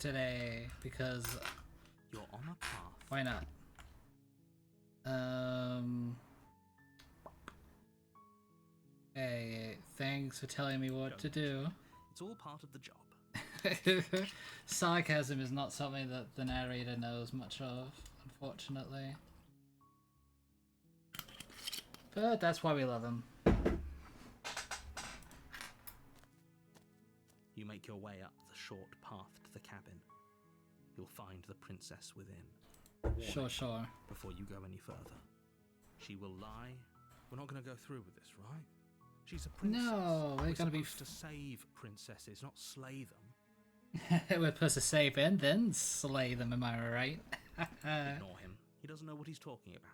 today because You're on a path. why not? Hey, thanks for telling me what to do. It's all part of the job. Sarcasm is not something that the narrator knows much of, unfortunately. But that's why we love him. You make your way up the short path to the cabin. You'll find the princess within. Sure. Before you go any further. She will lie. We're not going to go through with this, right? She's a princess. No, we're going to be to save princesses, not slay them. we're supposed to save and then slay them, am I right? Ignore him. He doesn't know what he's talking about.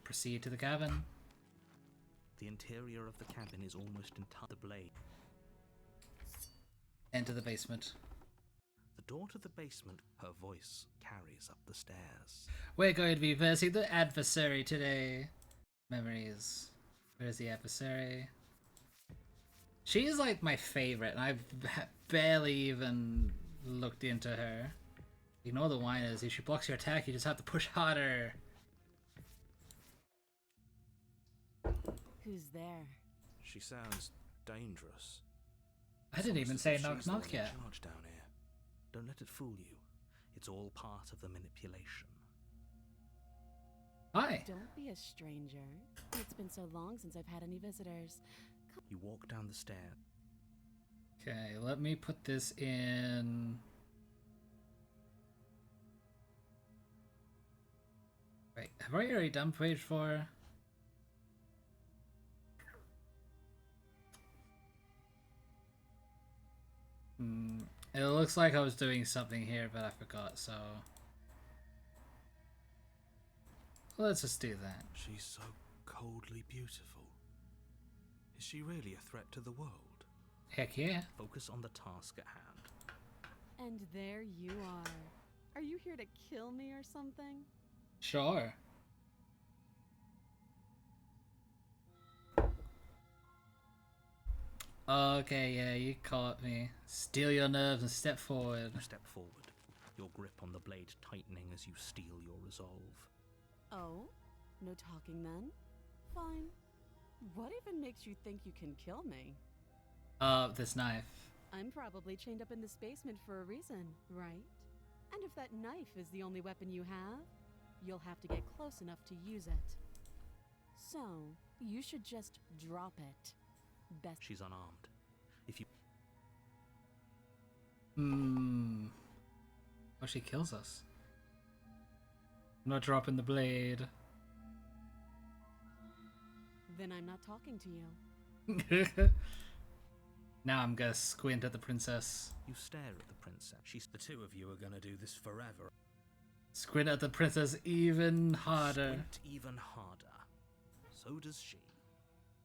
Proceed to the cabin. The interior of the cabin is almost entirely the blade. Enter the basement. The door to the basement, her voice carries up the stairs. We're going to be versing the adversary today. Memories. Where's the adversary? She's like my favorite, and I've barely even looked into her. Ignore the whiners. If she blocks your attack, you just have to push harder. Who's there? She sounds dangerous. I didn't even say knock She's the knock one in yet. charge down here. Don't let it fool you. It's all part of the manipulation. Hi. Don't be a stranger. It's been so long since I've had any visitors. You walk down the stairs. Okay, let me put this in. Wait, have I already done page 4? It looks like I was doing something here, but I forgot, so let's just do that. She's so coldly beautiful. Is she really a threat to the world? Heck yeah. Focus on the task at hand. And there you are. Are you here to kill me or something? Sure. Okay, yeah, you caught me. Steel your nerves and step forward. You step forward, your grip on the blade tightening as you steel your resolve. Oh? No talking then? Fine. What even makes you think you can kill me? This knife. I'm probably chained up in this basement for a reason, right? And if that knife is the only weapon you have, you'll have to get close enough to use it. So, you should just drop it. Best. She's unarmed. If you Oh, she kills us. I'm not dropping the blade. Then I'm not talking to you. Now I'm gonna squint at the princess. You stare at the princess. She's the two of you are gonna do this forever. Squint at the princess even harder. Squint even harder. So does she.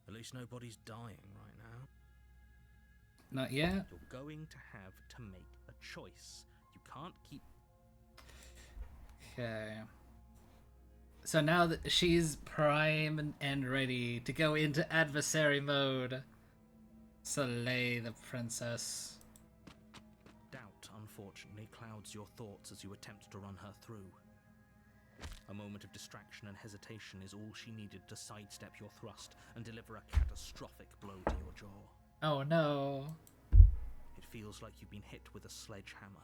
At least nobody's dying right now. Not yet. You're going to have to make a choice. You can't keep... Okay. So now that she's prime and ready to go into adversary mode. Slay the princess. Doubt, unfortunately, clouds your thoughts as you attempt to run her through. A moment of distraction and hesitation is all she needed to sidestep your thrust and deliver a catastrophic blow to your jaw. Oh no. It feels like you've been hit with a sledgehammer.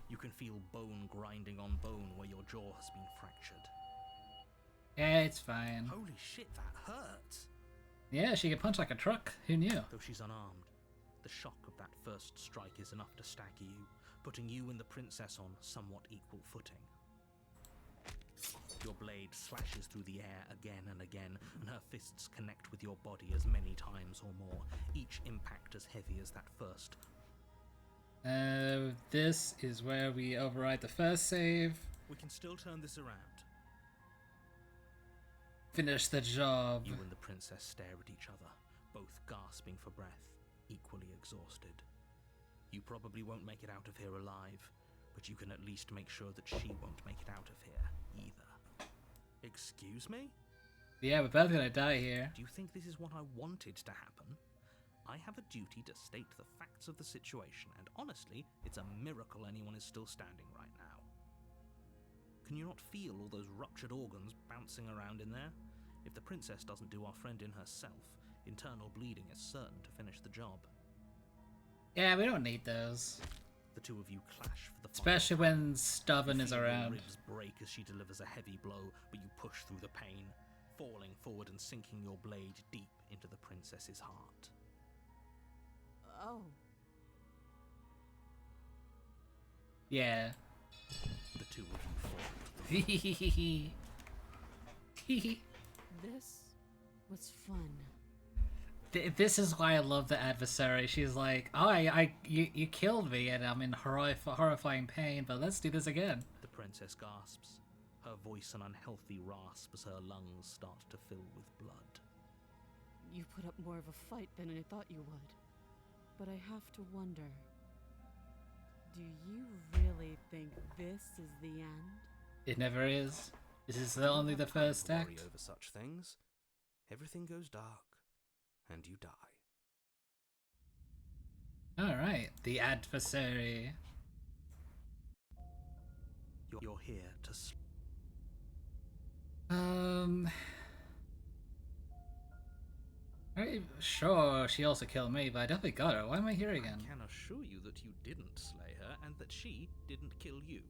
You can feel bone grinding on bone where your jaw has been fractured. Yeah, it's fine. Holy shit, that hurt! Yeah, she can punch like a truck. Who knew? Though she's unarmed, the shock of that first strike is enough to stagger you, putting you and the princess on somewhat equal footing. Your blade slashes through the air again and again, and her fists connect with your body as many times or more, each impact as heavy as that first. This is where we override the first save. We can still turn this around. Finish the job. You and the princess stare at each other, both gasping for breath, equally exhausted. You probably won't make it out of here alive, but you can at least make sure that she won't make it out of here either. Excuse me? Yeah, we're both gonna die here. Do you think this is what I wanted to happen? I have a duty to state the facts of the situation, and honestly, it's a miracle anyone is still standing right now. Can you not feel all those ruptured organs bouncing around in there? If the princess doesn't do our friend in herself, internal bleeding is certain to finish the job. Yeah, we don't need those. The two of you clash for the Especially final when Stubborn is Your around. ribs break as she delivers a heavy blow, but you push through the pain, falling forward and sinking your blade deep into the princess's heart. Oh. Yeah. The two of you fall. This was fun. This is why I love the adversary. She's like, oh, you killed me and I'm in horrifying pain, but let's do this again. The princess gasps, her voice an unhealthy rasp as her lungs start to fill with blood. You put up more of a fight than I thought you would. But I have to wonder, do you really think this is the end? It never is. This is only the first Worry act. over such things. Everything goes dark, and you die. Alright, the adversary. You're here to Sure, she also killed me, but I definitely got her. Why am I here again? I can assure you that you didn't slay her, and that she didn't kill you.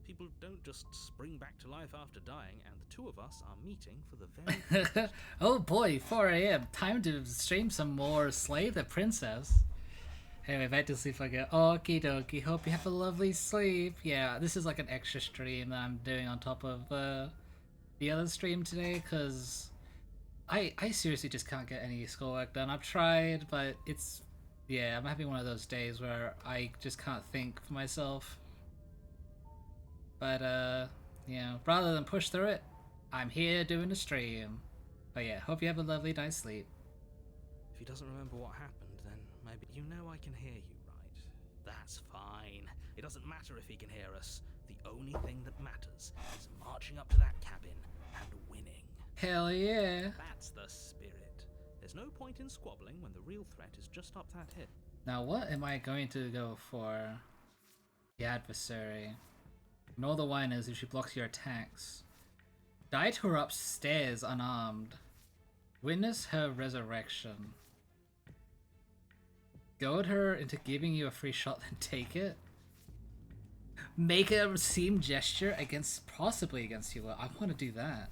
People don't just spring back to life after dying, and the two of us are meeting for the very Oh boy, 4 a.m. Time to stream some more Slay the Princess. Anyway, back to sleep again. Okie dokie, hope you have a lovely sleep. Yeah, this is like an extra stream that I'm doing on top of the other stream today, because I seriously just can't get any schoolwork done. I've tried, but it's... yeah, I'm having one of those days where I just can't think for myself. But, you know, rather than push through it, I'm here doing a stream. But yeah, hope you have a lovely night's sleep. If he doesn't remember what happened, then maybe... You know I can hear you, right? That's fine. It doesn't matter if he can hear us. The only thing that matters is marching up to that cabin and winning. Hell yeah. That's the spirit. There's no point in squabbling when the real threat is just up that hill. Now what am I going to go for? The adversary. Ignore the whiners if she blocks your attacks. Die to her upstairs unarmed. Witness her resurrection. Goad her into giving you a free shot, then take it. Make a seam gesture against, possibly against you. I want to do that.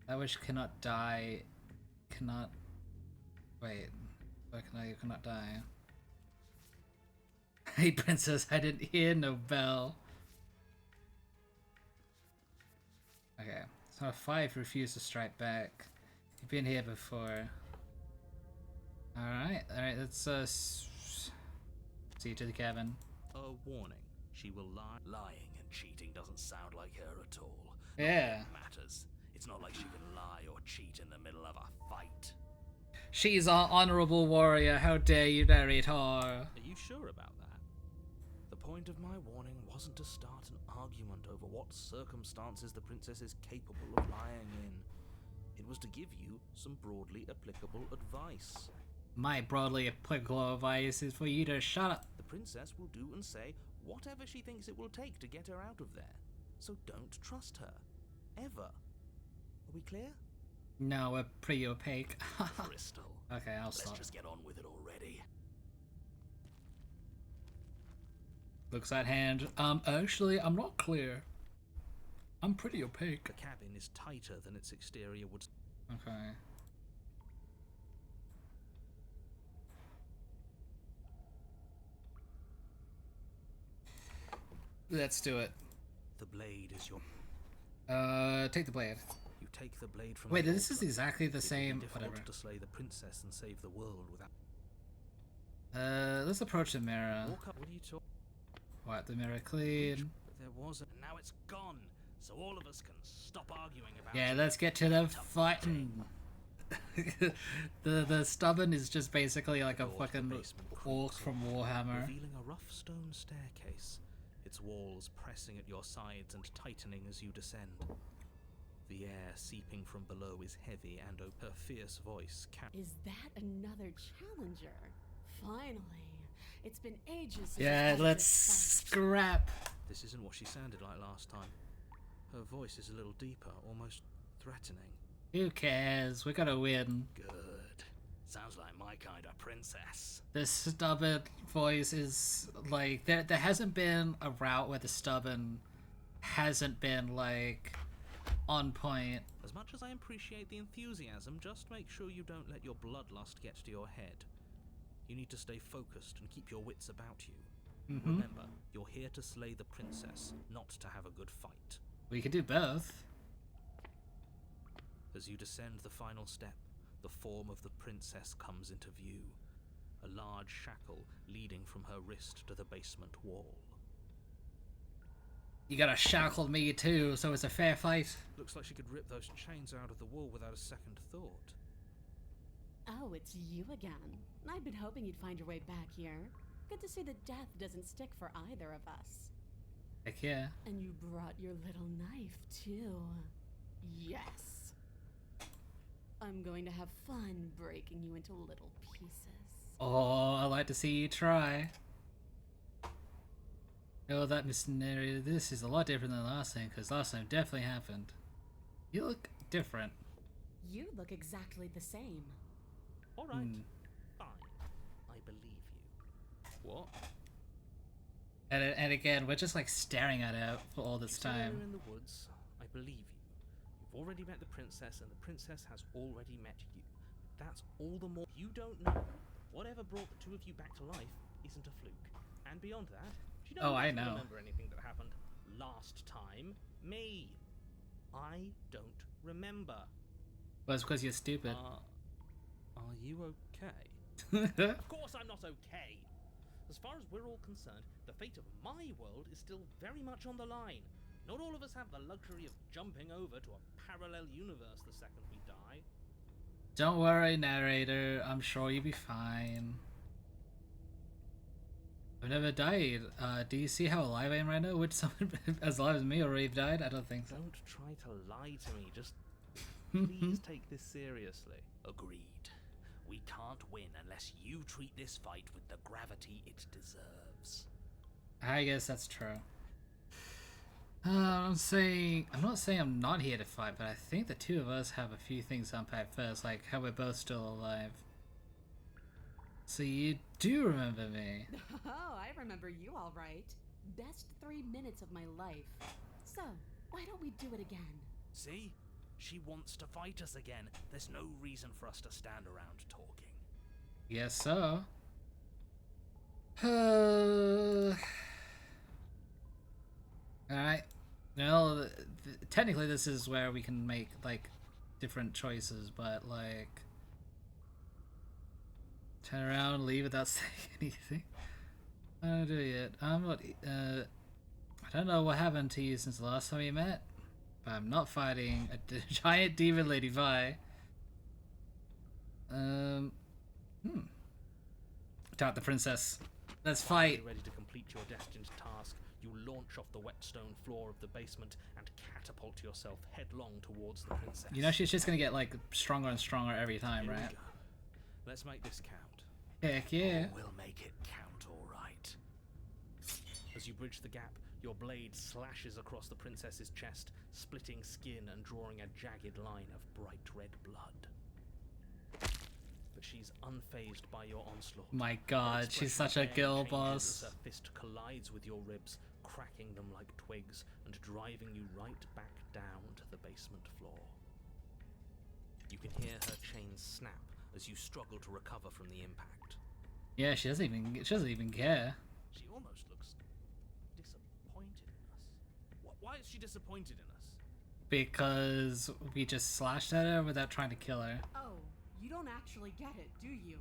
That which cannot die, cannot... wait. You cannot die. Hey princess, I didn't hear no bell. Okay, so a 5 refused to strike back. You've been here before. Alright, let's see you to the cabin. A warning. She will lie. Lying and cheating doesn't sound like her at all. Yeah. It matters. It's not like she can lie or cheat in the middle of a fight. She's our honorable warrior, how dare you narrate her? Are you sure about that? The point of my warning wasn't to start an argument over what circumstances the princess is capable of lying in. It was to give you some broadly applicable advice. My broadly applicable advice is for you to shut up. The princess will do and say whatever she thinks it will take to get her out of there. So don't trust her. Ever. Are we clear? No, we're pretty opaque. Crystal. Okay, I'll Let's stop. just get on with it already. Looks at hand. Actually, I'm not clear. I'm pretty opaque. The cabin is tighter than its exterior would. Okay. Let's do it. The blade is your. Take the blade. You take the blade from. Wait, the this is altar. exactly the It would be same. difficult Whatever. to slay the princess and save the world without. Let's approach the mirror. Walk up. What are you talking? Wipe the mirror clean. There was, and now it's gone. So all of us can stop arguing about. Yeah, it. let's get to the fighting. the stubborn is just basically like a Door to the fucking basement orc creaks from open, Warhammer. revealing a rough stone staircase, its walls pressing at your sides and tightening as you descend. The air seeping from below is heavy, and her fierce voice Is that another challenger? Finally. It's been ages since Yeah, I've had let's this fight. scrap. This isn't what she sounded like last time. Her voice is a little deeper, almost threatening. Who cares? We gotta win. Good. Sounds like my kind of princess. The stubborn voice is like there hasn't been a route where the stubborn hasn't been like on point. As much as I appreciate the enthusiasm, just make sure you don't let your bloodlust get to your head. You need to stay focused and keep your wits about you. Remember, you're here to slay the princess, not to have a good fight. We could do both. As you descend the final step, the form of the princess comes into view. A large shackle leading from her wrist to the basement wall. You gotta shackle me too, so it's a fair fight. Looks like she could rip those chains out of the wall without a second thought. Oh, it's you again. I'd been hoping you'd find your way back here. Good to see that death doesn't stick for either of us. Heck yeah. And you brought your little knife, too. Yes. I'm going to have fun breaking you into little pieces. Oh, I like to see you try. Oh, that missionary. This is a lot different than last time, because last time definitely happened. You look different. You look exactly the same. Alright, fine. I believe you. What? And again, we're just like staring at it for all this You said time. you're in the woods. I believe you. You've already met the princess, and the princess has already met you. That's all the more you don't know. Whatever brought the two of you back to life isn't a fluke. And beyond that, do you know Oh, I know. remember anything that happened last time? Me. I don't remember. Well, it's because you're stupid. Are you okay? Of course I'm not okay. As far as we're all concerned, the fate of my world is still very much on the line. Not all of us have the luxury of jumping over to a parallel universe the second we die. Don't worry, narrator. I'm sure you'll be fine. I've never died. Do you see how alive I am right now? Would someone as alive as me already have died? I don't think so. Don't try to lie to me. Just please take this seriously. Agreed. We can't win unless you treat this fight with the gravity it deserves. I guess that's true. I'm not saying I'm not here to fight, but I think the two of us have a few things to unpack first, like how we're both still alive. So you do remember me. Oh, I remember you all right. Best 3 minutes of my life. So, why don't we do it again? See? She wants to fight us again. There's no reason for us to stand around talking. Yes, so. Alright. Well, technically this is where we can make, like, different choices, but, like... Turn around, leave without saying anything. I don't do it. I don't know what happened to you since the last time we met, but I'm not fighting a giant demon lady. Bye. Taught the princess. Let's fight. Ready to complete your destined task, you launch off the wet stone floor of the basement and catapult yourself headlong towards the princess. You know she's just gonna get like stronger and stronger every time, Here we right? go. Let's make this count. Heck yeah. Oh, we'll make it count, all right. As you bridge the gap, your blade slashes across the princess's chest, splitting skin and drawing a jagged line of bright red blood. But she's unfazed by your onslaught. My Her god, expression she's such a then girl changes boss. As her fist collides with your ribs, cracking them like twigs and driving you right back down to the basement floor. You can hear her chains snap as you struggle to recover from the impact. Yeah, she doesn't even care. She almost looks disappointed in us. Why is she disappointed in us? Because we just slashed at her without trying to kill her. Oh, you don't actually get it, do you?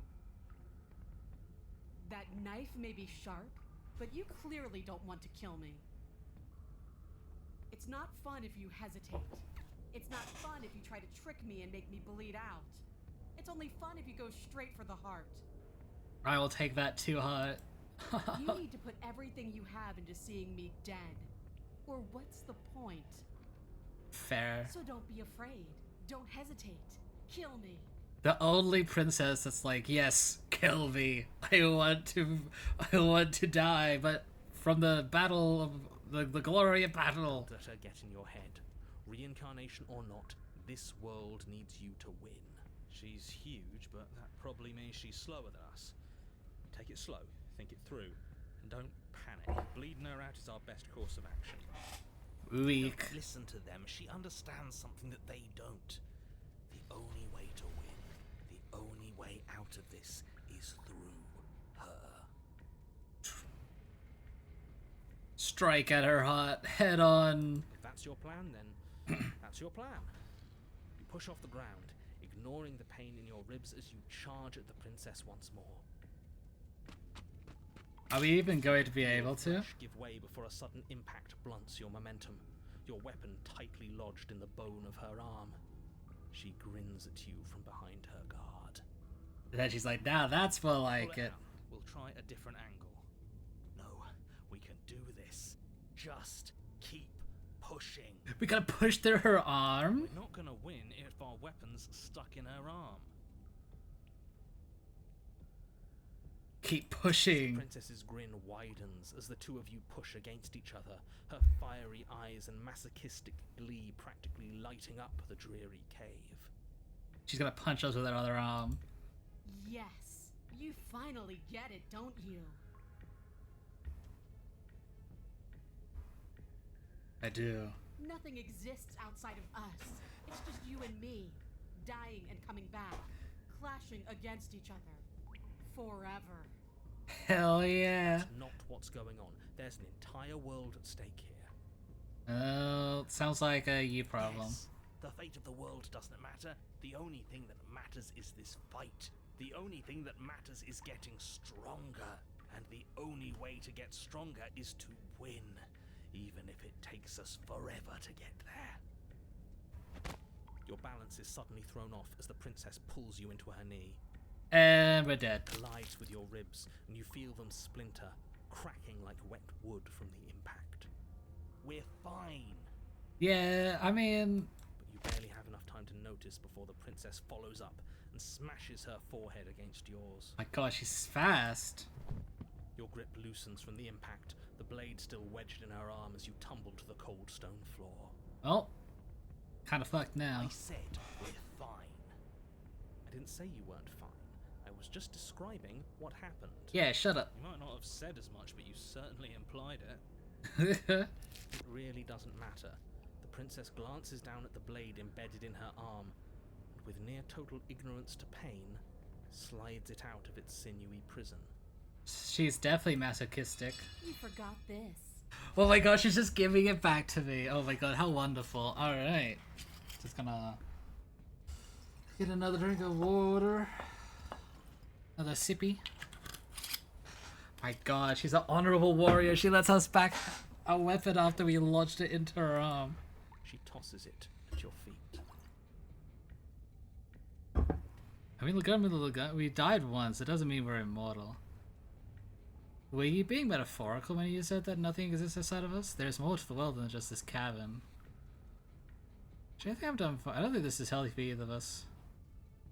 That knife may be sharp, but you clearly don't want to kill me. It's not fun if you hesitate. It's not fun if you try to trick me and make me bleed out. It's only fun if you go straight for the heart. I will take that too hot. You need to put everything you have into seeing me dead. Or what's the point? Fair. So don't be afraid. Don't hesitate. Kill me. The only princess that's like, yes, kill me. I want to die, but from the battle of the glory of battle. Let her get in your head. Reincarnation or not, this world needs you to win. She's huge, but that probably means she's slower than us. Take it slow, think it through, and don't panic. Bleeding her out is our best course of action. Weak. Don't listen to them. She understands something that they don't. The only way to win, the only way out of this is through her. Strike at her heart, head on. If that's your plan, then that's your plan. You push off the ground, ignoring the pain in your ribs as you charge at the princess once more. Are we even going to be able to? Flesh give way before a sudden impact blunts your momentum, your weapon tightly lodged in the bone of her arm. She grins at you from behind her guard. And then she's like, now that's more like Pull it. out. We'll try a different angle. No, we can do this. Just keep pushing. We gotta push through her arm? We're not gonna win if our weapon's stuck in her arm. Keep pushing. The princess's grin widens as the two of you push against each other, her fiery eyes and masochistic glee practically lighting up the dreary cave. She's gonna punch us with her other arm. Yes. You finally get it, don't you? I do. Nothing exists outside of us. It's just you and me, dying and coming back, clashing against each other. Forever. Hell yeah. That's not what's going on. There's an entire world at stake here. Oh, sounds like a you problem. Yes, the fate of the world doesn't matter. The only thing that matters is this fight. The only thing that matters is getting stronger. And the only way to get stronger is to win, even if it takes us forever to get there. Your balance is suddenly thrown off as the princess pulls you into her knee. And we're dead. Collides with your ribs, and you feel them splinter, cracking like wet wood from the impact. We're fine. Yeah, I mean... But you barely have enough time to notice before the princess follows up and smashes her forehead against yours. My god, she's fast. Your grip loosens from the impact, the blade still wedged in her arm as you tumble to the cold stone floor. Oh. Kind of fucked now. I said we're fine. I didn't say you weren't fine. I was just describing what happened. Yeah, shut up. You might not have said as much, but you certainly implied it. It really doesn't matter. The princess glances down at the blade embedded in her arm, and with near total ignorance to pain, slides it out of its sinewy prison. She's definitely masochistic. You forgot this. Oh my god, she's just giving it back to me. Oh my god, how wonderful. Alright. Just gonna get another drink of water. Another sippy. My god, she's an honorable warrior. She lets us back a weapon after we lodged it into her arm. She tosses it at your feet. I mean, look at we died once. It doesn't mean we're immortal. Were you being metaphorical when you said that nothing exists outside of us? There's more to the world than just this cabin. Actually, I think I'm done for. I don't think this is healthy for either of us.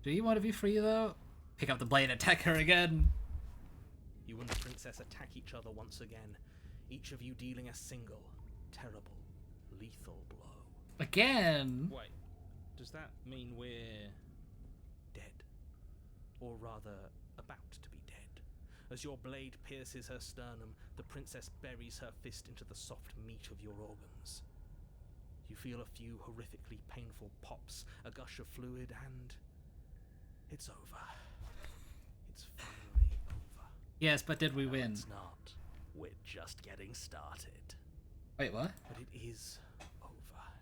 Do you want to be free though? Pick up the blade, attack her again. You and the princess attack each other once again, each of you dealing a single, terrible, lethal blow. Again? Wait, does that mean we're dead? Or rather, about to be dead? As your blade pierces her sternum, the princess buries her fist into the soft meat of your organs. You feel a few horrifically painful pops, a gush of fluid, and it's over. It's finally over. Yes, but did we No, win? It's not. We're just getting started. Wait, what? But it is over.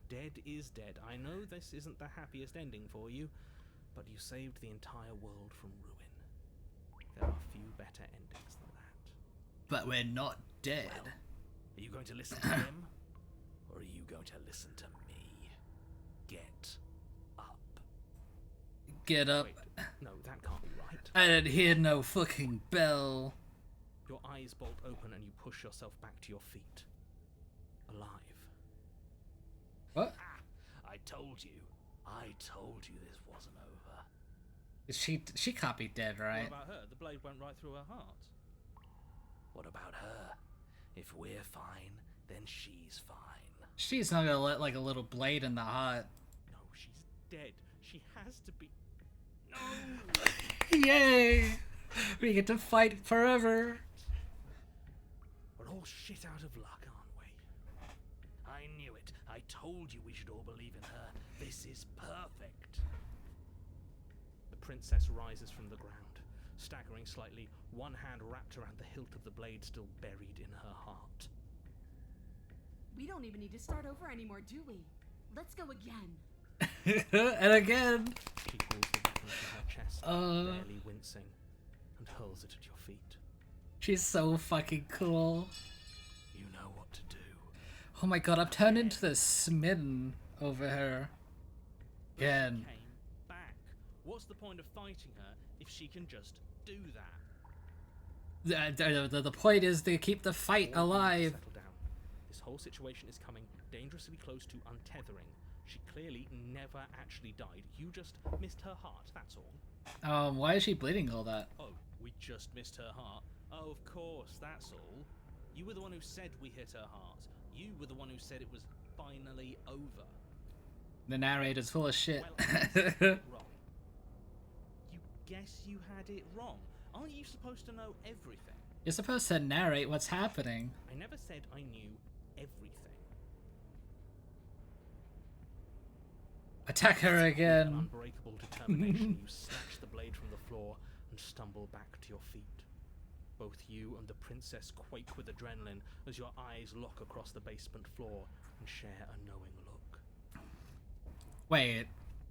Dead is dead. I know this isn't the happiest ending for you, but you saved the entire world from ruin. There are few better endings than that. But we're not dead. Well, are you going to listen to him? Or are you going to listen to me? Get up. Get up. Wait, no, that can't be right. I didn't hear no fucking bell. Your eyes bolt open and you push yourself back to your feet. Alive. What? told you. I told you this wasn't over. She can't be dead, right? What about her? The blade went right through her heart. What about her? If we're fine, then she's fine. She's not gonna let like a little blade in the heart. No, she's dead. She has to be. No! Yay! We get to fight forever. We're all shit out of luck, aren't we? I knew it. I told you we should all believe in her. This is perfect. The princess rises from the ground, staggering slightly, one hand wrapped around the hilt of the blade still buried in her heart. We don't even need to start over anymore, do we? Let's go again. And again. She pulls the weapon from her chest, barely wincing, and hurls it at your feet. She's so fucking cool. You know what to do. Oh my god, I've turned into the smitten over her. Again. She came back. What's the point of fighting her if she can just do that? The point is to keep the fight alive. Settle down. This whole situation is coming dangerously close to untethering. She clearly never actually died. You just missed her heart, that's all. Why is she bleeding all that? Oh, we just missed her heart? Oh, of course, that's all. You were the one who said we hit her heart. You were the one who said it was finally over. The narrator's full of shit. Well, I said it wrong. You guess you had it wrong. Aren't you supposed to know everything? You're supposed to narrate what's happening. I never said I knew everything. Attack her With again. an unbreakable determination, you snatch the blade from the floor and stumble back to your feet. Both you and the princess quake with adrenaline as your eyes lock across the basement floor and share a knowing look. Wait,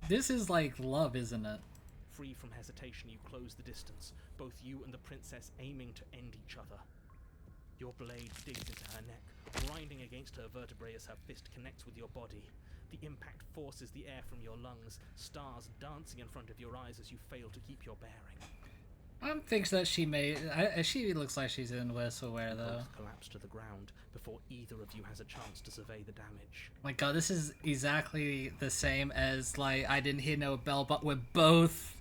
this is like love, isn't it? Free from hesitation, you close the distance, both you and the princess aiming to end each other. Your blade digs into her neck, grinding against her vertebrae as her fist connects with your body. The impact forces the air from your lungs, stars dancing in front of your eyes as you fail to keep your bearing. Thinks that she may. She looks like she's in worse for wear, though. Both collapse to the ground before either of you has a chance to survey the damage. My god, this is exactly the same as, like, I didn't hear no bell, but we're both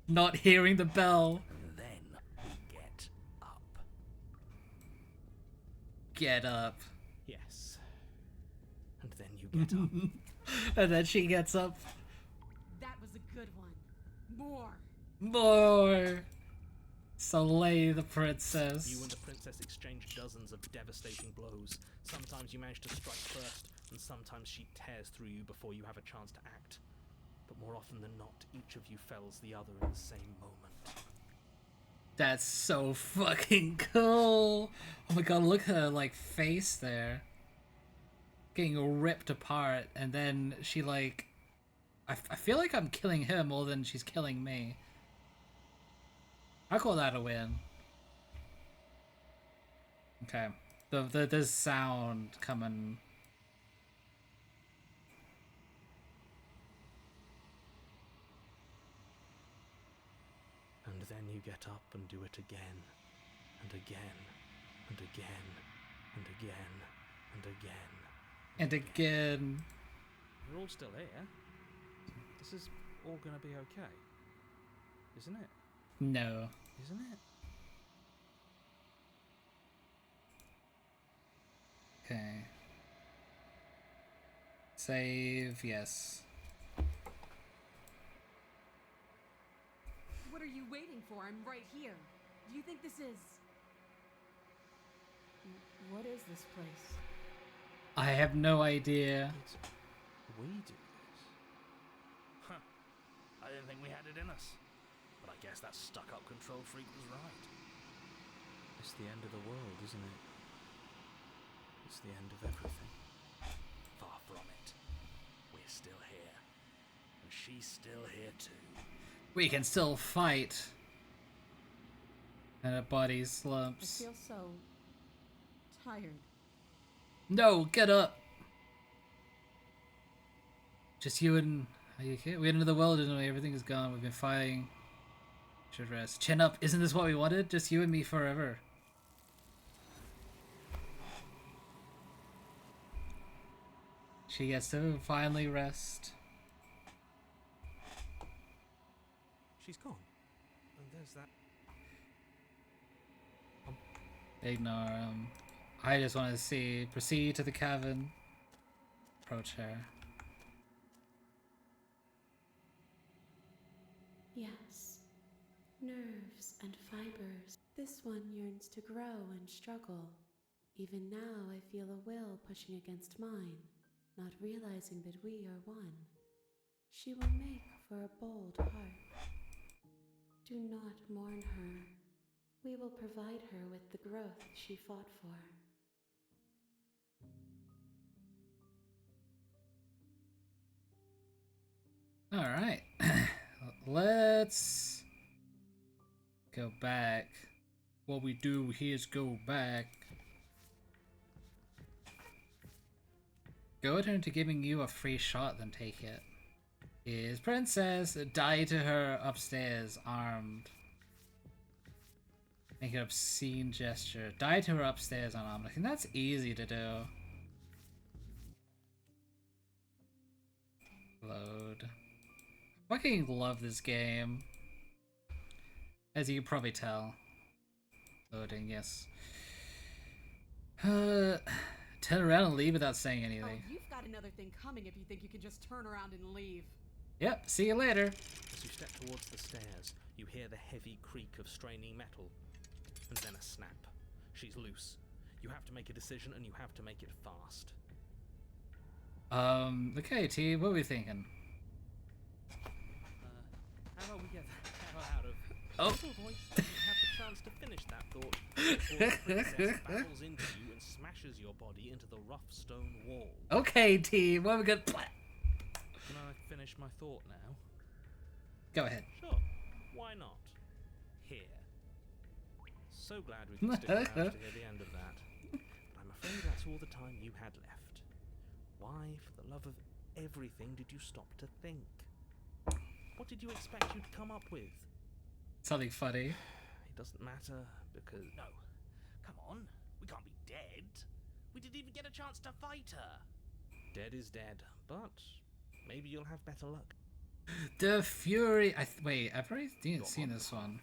not hearing the bell. And then we get up. Get up. Yes. And then you get up. And then she gets up. That was a good one. More. More. Slay the princess. You and the princess exchange dozens of devastating blows. Sometimes you manage to strike first, and sometimes she tears through you before you have a chance to act. But more often than not, each of you fells the other in the same moment. That's so fucking cool. Oh my god, look at her, like, face there. Getting ripped apart, and then she, like... I feel like I'm killing her more than she's killing me. I call that a win. Okay. There's sound coming. And then you get up and do it again, and again, and again, and again, and again. And again. We're all still here. This is all gonna be okay. Isn't it? No. Isn't it? Okay. Save, yes. What are you waiting for? I'm right here. Do you think this is... What is this place? I have no idea. It's... We do this. Huh. I didn't think we had it in us. But I guess that stuck-up control freak was right. It's the end of the world, isn't it? It's the end of everything. Far from it. We're still here. And she's still here too. We can still fight. And her body I slumps. feel so... tired. No, get up! Just you and... Are you okay? We entered the world, didn't we? Everything is gone. We've been fighting. Should rest. Chin up. Isn't this what we wanted? Just you and me forever. She gets to finally rest. She's gone. And there's that. Ignore him. I just want to see. Proceed to the cavern. Approach her. Yes. Nerves and fibers. This one yearns to grow and struggle. Even now, I feel a will pushing against mine, not realizing that we are one. She will make for a bold heart. Do not mourn her. We will provide her with the growth she fought for. Alright. Let's go back. What we do here is go back. Go into giving you a free shot, then take it. Is Princess die to her upstairs, armed. Make an obscene gesture. Die to her upstairs unarmed. I think that's easy to do. Load. Fucking love this game. As you can probably tell. Loading, yes. Turn around and leave without saying anything. Oh, you've got another thing coming if you think you can just turn around and leave. Yep, see you later. As you step towards the stairs, you hear the heavy creak of straining metal. And then a snap. She's loose. You have to make a decision, and you have to make it fast. Okay, T, what are we thinking? How about we get the hell out of... Oh. Little voice doesn't have the chance to finish that thought before the princess battles into you and smashes your body into the rough stone wall. Okay, T, what are we gonna play? Can I finish my thought now? Go ahead. Sure. Why not? Here. So glad we could stick around to hear the end of that. But I'm afraid that's all the time you had left. Why, for the love of everything, did you stop to think? What did you expect you'd come up with? Something funny. It doesn't matter, because... No. Come on. We can't be dead. We didn't even get a chance to fight her. Dead is dead, but maybe you'll have better luck. The Fury... Wait, I've already seen this one.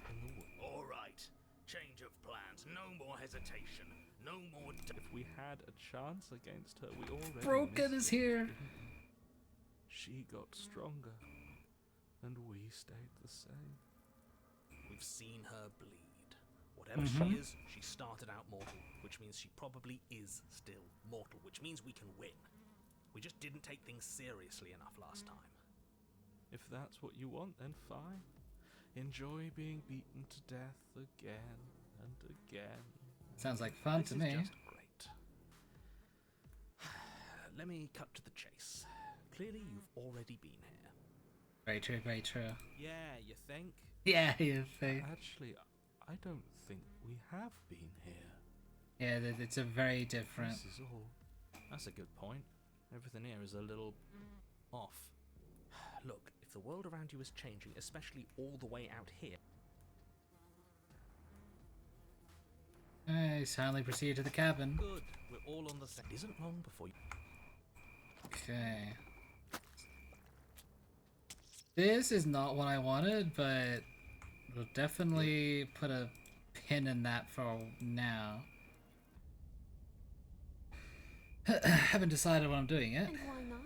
All right. Change of plans. No more hesitation. No more... If we had a chance against her, we already Broken is missed it. here. She got stronger, and we stayed the same. We've seen her bleed. Whatever she is, she started out mortal, which means she probably is still mortal, which means we can win. We just didn't take things seriously enough last time. If that's what you want, then fine. Enjoy being beaten to death again and again. Sounds like fun This to is me. just great. Let me cut to the chase. Clearly, you've already been here. Very true, very true. Yeah, you think? Yeah, you think. Actually, I don't think we have been here. Yeah, it's a very different... This is all. That's a good point. Everything here is a little off. Look, if the world around you is changing, especially all the way out here... I silently proceed to the cabin. Good, we're all on the same... It isn't long before you... Okay. This is not what I wanted, but we'll definitely put a pin in that for now. Haven't decided what I'm doing yet. And why not?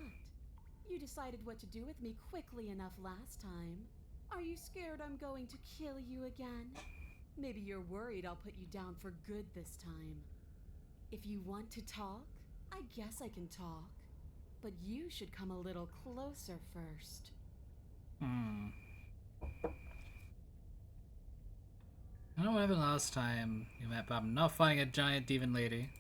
You decided what to do with me quickly enough last time. Are you scared I'm going to kill you again? Maybe you're worried I'll put you down for good this time. If you want to talk, I guess I can talk. But you should come a little closer first. I don't know what happened last time you met, but I'm not fighting a giant demon lady.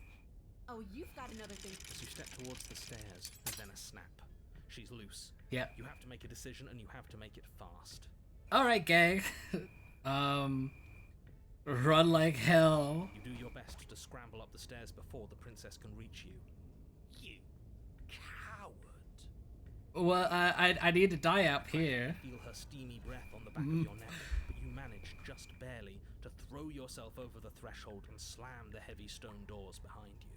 Oh, you've got another thing. As you step towards the stairs, and then a snap. She's loose. Yep. You have to make a decision, and you have to make it fast. Alright, gang. Run like hell. You do your best to scramble up the stairs before the princess can reach you. You coward. Well, I need to die up here. Feel her steamy breath on the back of your neck, but you manage just barely to throw yourself over the threshold and slam the heavy stone doors behind you.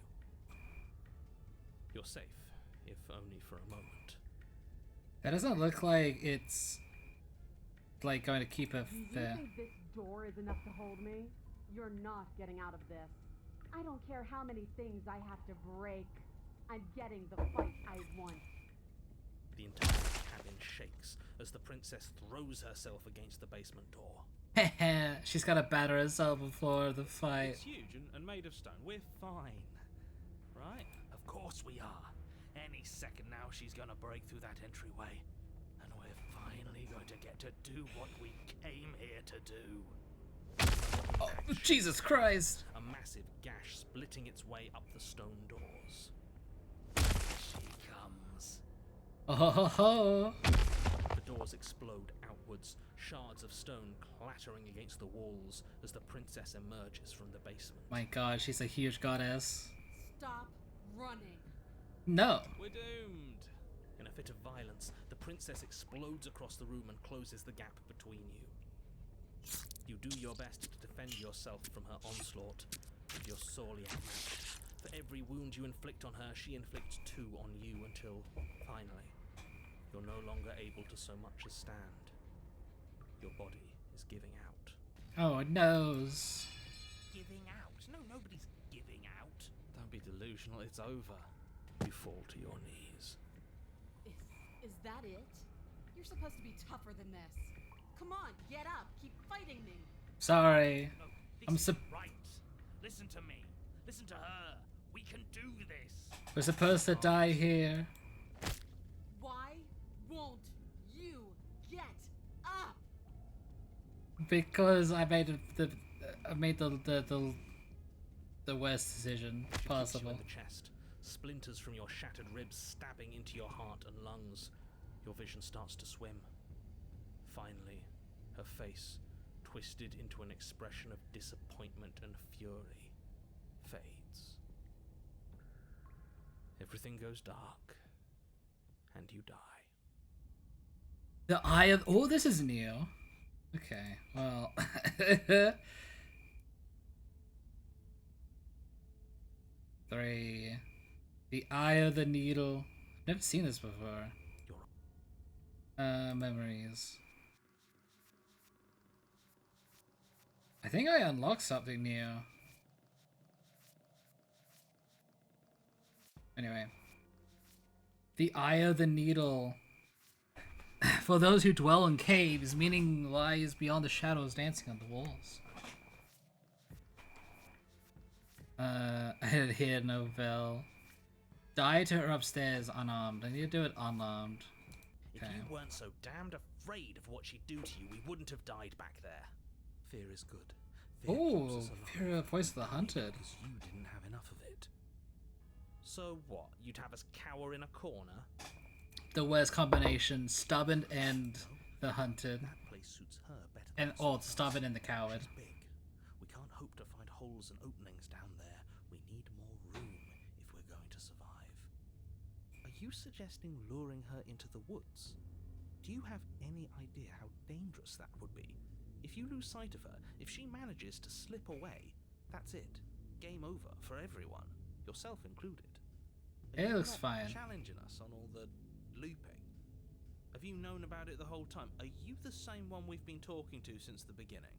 You're safe, if only for a moment. That doesn't look like it's like going to keep her Do you there. think this door is enough to hold me? You're not getting out of this. I don't care how many things I have to break. I'm getting the fight I want. The entire cabin shakes as the princess throws herself against the basement door. She's got to batter herself before the fight. It's huge and made of stone. We're fine. Right? Of course we are. Any second now she's gonna break through that entryway. And we're finally going to get to do what we came here to do. Oh, Jesus Christ! A massive gash splitting its way up the stone doors. She comes. Oh ho ho ho! The doors explode outwards, shards of stone clattering against the walls as the princess emerges from the basement. My god, she's a huge goddess. Stop running. No! We're doomed! In a fit of violence, the princess explodes across the room and closes the gap between you. You do your best to defend yourself from her onslaught, but you're sorely outmatched. For every wound you inflict on her, she inflicts 2 on you until, finally, you're no longer able to so much as stand. Your body is giving out. Oh, it knows. Giving out? No, nobody's giving out. Don't be delusional, it's over. You fall to your knees. Is that it? You're supposed to be tougher than this. Come on, get up. Keep fighting me. Sorry. No, this I'm isn't right. Listen to me. Listen to her. We can do this. We're supposed to die here. Why won't you get up? Because I made the worst decision She kicks you possible. in the chest. Splinters from your shattered ribs stabbing into your heart and lungs. Your vision starts to swim. Finally, her face, twisted into an expression of disappointment and fury, fades. Everything goes dark, and you die. The Eye of... Oh, this is new. Okay, well... 3. The Eye of the Needle. I've never seen this before. Memories. I think I unlocked something new. Anyway. The Eye of the Needle. For those who dwell in caves, meaning lies beyond the shadows dancing on the walls. Here, Novell. Die to her upstairs unarmed. I need to do it unarmed. If Okay. you weren't so damned afraid of what she'd do to you, we wouldn't have died back there. Fear is good. Fear keeps Oh, us alive. Fear of the Voice of the Hunted. Because you didn't have enough of it. So what? You'd have us cower in a corner? The worst combination, stubborn and the hunted. That place suits her better And than oh, suits us. stubborn and the coward. She's big. We can't hope to find holes and openings down there. We need more room if we're going to survive. Are you suggesting luring her into the woods? Do you have any idea how dangerous that would be? If you lose sight of her, if she manages to slip away, that's it. Game over for everyone, yourself included. Are It you looks not fine. challenging us on all the looping? Have you known about it the whole time? Are you the same one we've been talking to since the beginning?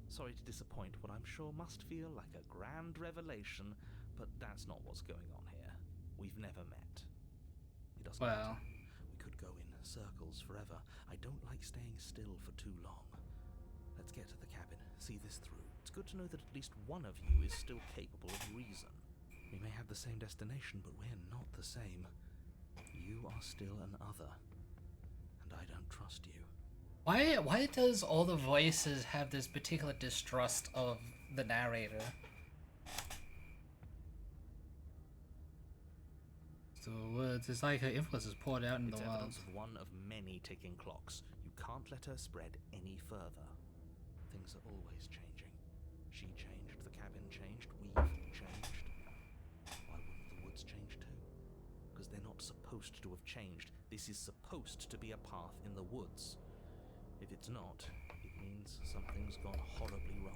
Sorry to disappoint what I'm sure must feel like a grand revelation, but that's not what's going on here. We've never met. It doesn't Well. matter. We could go in circles forever. I don't like staying still for too long. Let's get to the cabin, see this through. It's good to know that at least one of you is still capable of reason. We may have the same destination, but we're not the same. You are still an other, and I don't trust you. Why does all the voices have this particular distrust of the narrator? So words, it's like her influence is poured out in It's the world. evidence of one of many ticking clocks. You can't let her spread any further. Things are always changing. She changed, the cabin changed, we've changed. Why wouldn't the woods change too? Because they're not supposed to have changed. This is supposed to be a path in the woods. If it's not, it means something's gone horribly wrong.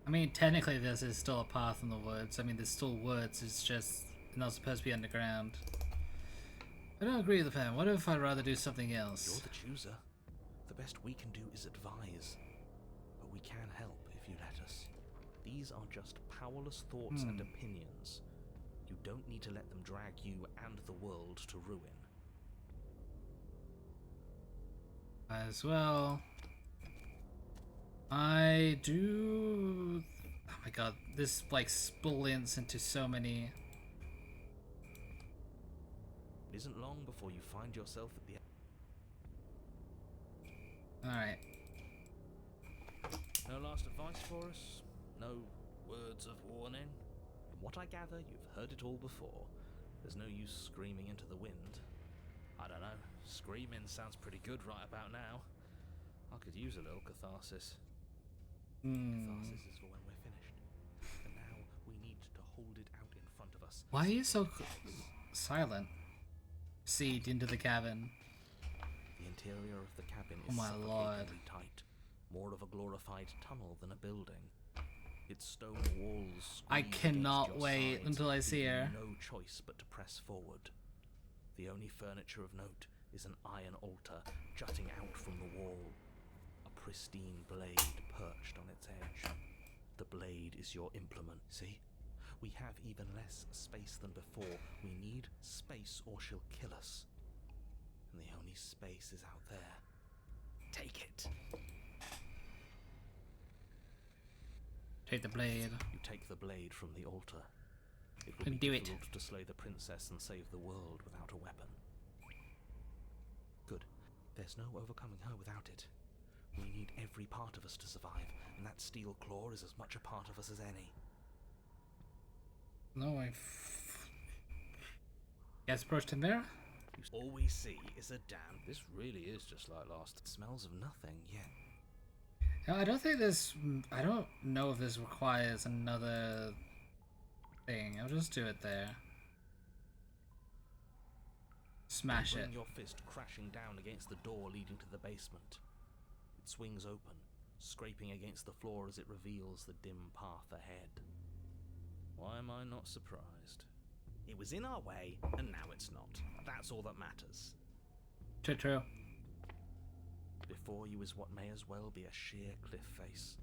I mean, technically this is still a path in the woods. I mean, there's still woods, it's just not supposed to be underground. I don't agree with the plan. What if I'd rather do something else? You're the chooser. The best we can do is advise, but we can help if you let us. These are just powerless thoughts and opinions. You don't need to let them drag you and the world to ruin. As well. I do... Oh my god, this like splits into so many... It isn't long before you find yourself at the end. Alright. No last advice for us? No words of warning? From what I gather, you've heard it all before. There's no use screaming into the wind. I don't know, screaming sounds pretty good right about now. I could use a little catharsis. Catharsis is for when we're finished. For now, we need to hold it out in front of us. Why are you so silent? Proceed into the cabin. The interior of the cabin Oh is my lord. suffocatingly tight. More of a glorified tunnel than a building. Its stone walls I squeeze cannot against your wait sides, until I see leaving her. you no choice but to press forward. The only furniture of note is an iron altar jutting out from the wall. A pristine blade perched on its edge. The blade is your implement. See? We have even less space than before. We need space or she'll kill us. And the only space is out there. Take it. Take the blade. You take the blade from the altar. It will And be do it. difficult to slay the princess and save the world without a weapon. Good. There's no overcoming her without it. We need every part of us to survive, and that steel claw is as much a part of us as any. No, Guys approached him there? All we see is a dam. This really is just like last. It smells of nothing yet. No, I don't think this... I don't know if this requires another thing. I'll just do it there. Smash Bring it. your fist crashing down against the door leading to the basement. It swings open, scraping against the floor as it reveals the dim path ahead. Why am I not surprised? It was in our way, and now it's not. That's all that matters. True. Before you is what may as well be a sheer cliff face.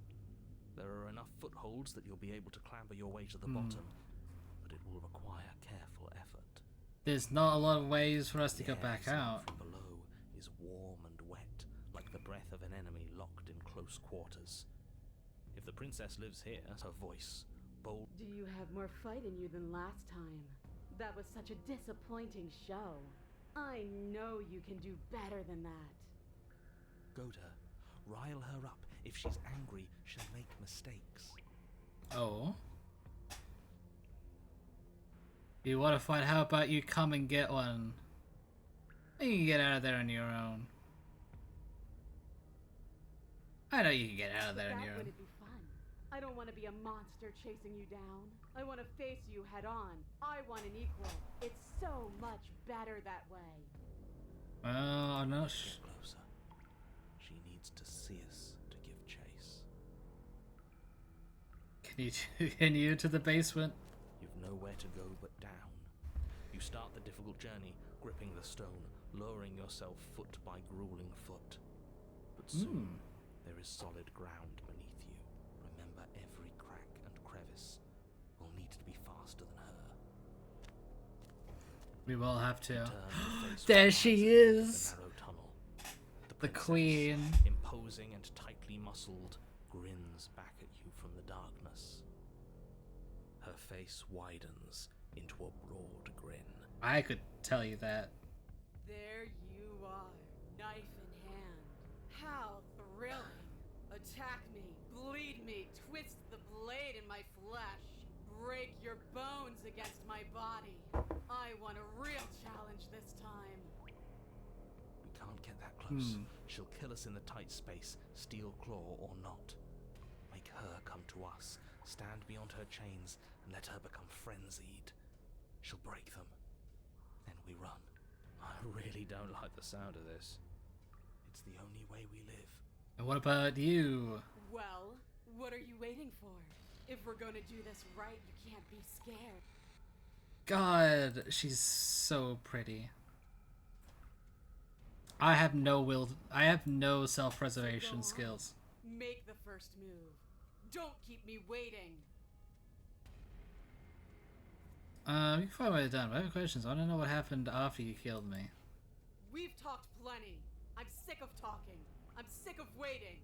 There are enough footholds that you'll be able to clamber your way to the bottom, but it will require careful effort. There's not a lot of ways for us to The go air back seen out. from below is warm and wet, like the breath of an enemy locked in close quarters. If the princess lives here, her voice, bold... Do you have more fight in you than last time? That was such a disappointing show. I know you can do better than that. Goad her. Rile her up. If she's angry, she'll make mistakes. Oh. You want to fight? How about you come and get one? You can get out of there on your own. I know you can get out of there on your own. Wouldn't be fun. I don't want to be a monster chasing you down. I want to face you head on. I want an equal. It's so much better that way. Well, I'm not Get closer. She needs to see us to give chase. Can you to the basement? You've nowhere to go but down. You start the difficult journey, gripping the stone, lowering yourself foot by grueling foot. But soon, there is solid ground beneath you. Remember, every crack and crevice will need to be faster than her. We will have to. Turn to face There what she lies is! in the narrow tunnel. The princess, queen. imposing and tightly muscled, grins back at you from the darkness. Her face widens into a broad grin. I could tell you that. There you are, knife in hand. How thrilling. Attack me, bleed me, twist the blade in my flesh. Break your bones against my body. I want a real challenge this time. We can't get that close. She'll kill us in the tight space, steel claw or not. Make her come to us, stand beyond her chains, and let her become frenzied. She'll break them. Then we run. I really don't like the sound of this. It's the only way we live. And what about you? Well, what are you waiting for? If we're gonna do this right, you can't be scared. God, she's so pretty. I have no will. I have no self-preservation Go on. skills. Make the first move. Don't keep me waiting. You can find what I've done. But I have questions. I want to know what happened after you killed me. We've talked plenty. I'm sick of talking. I'm sick of waiting.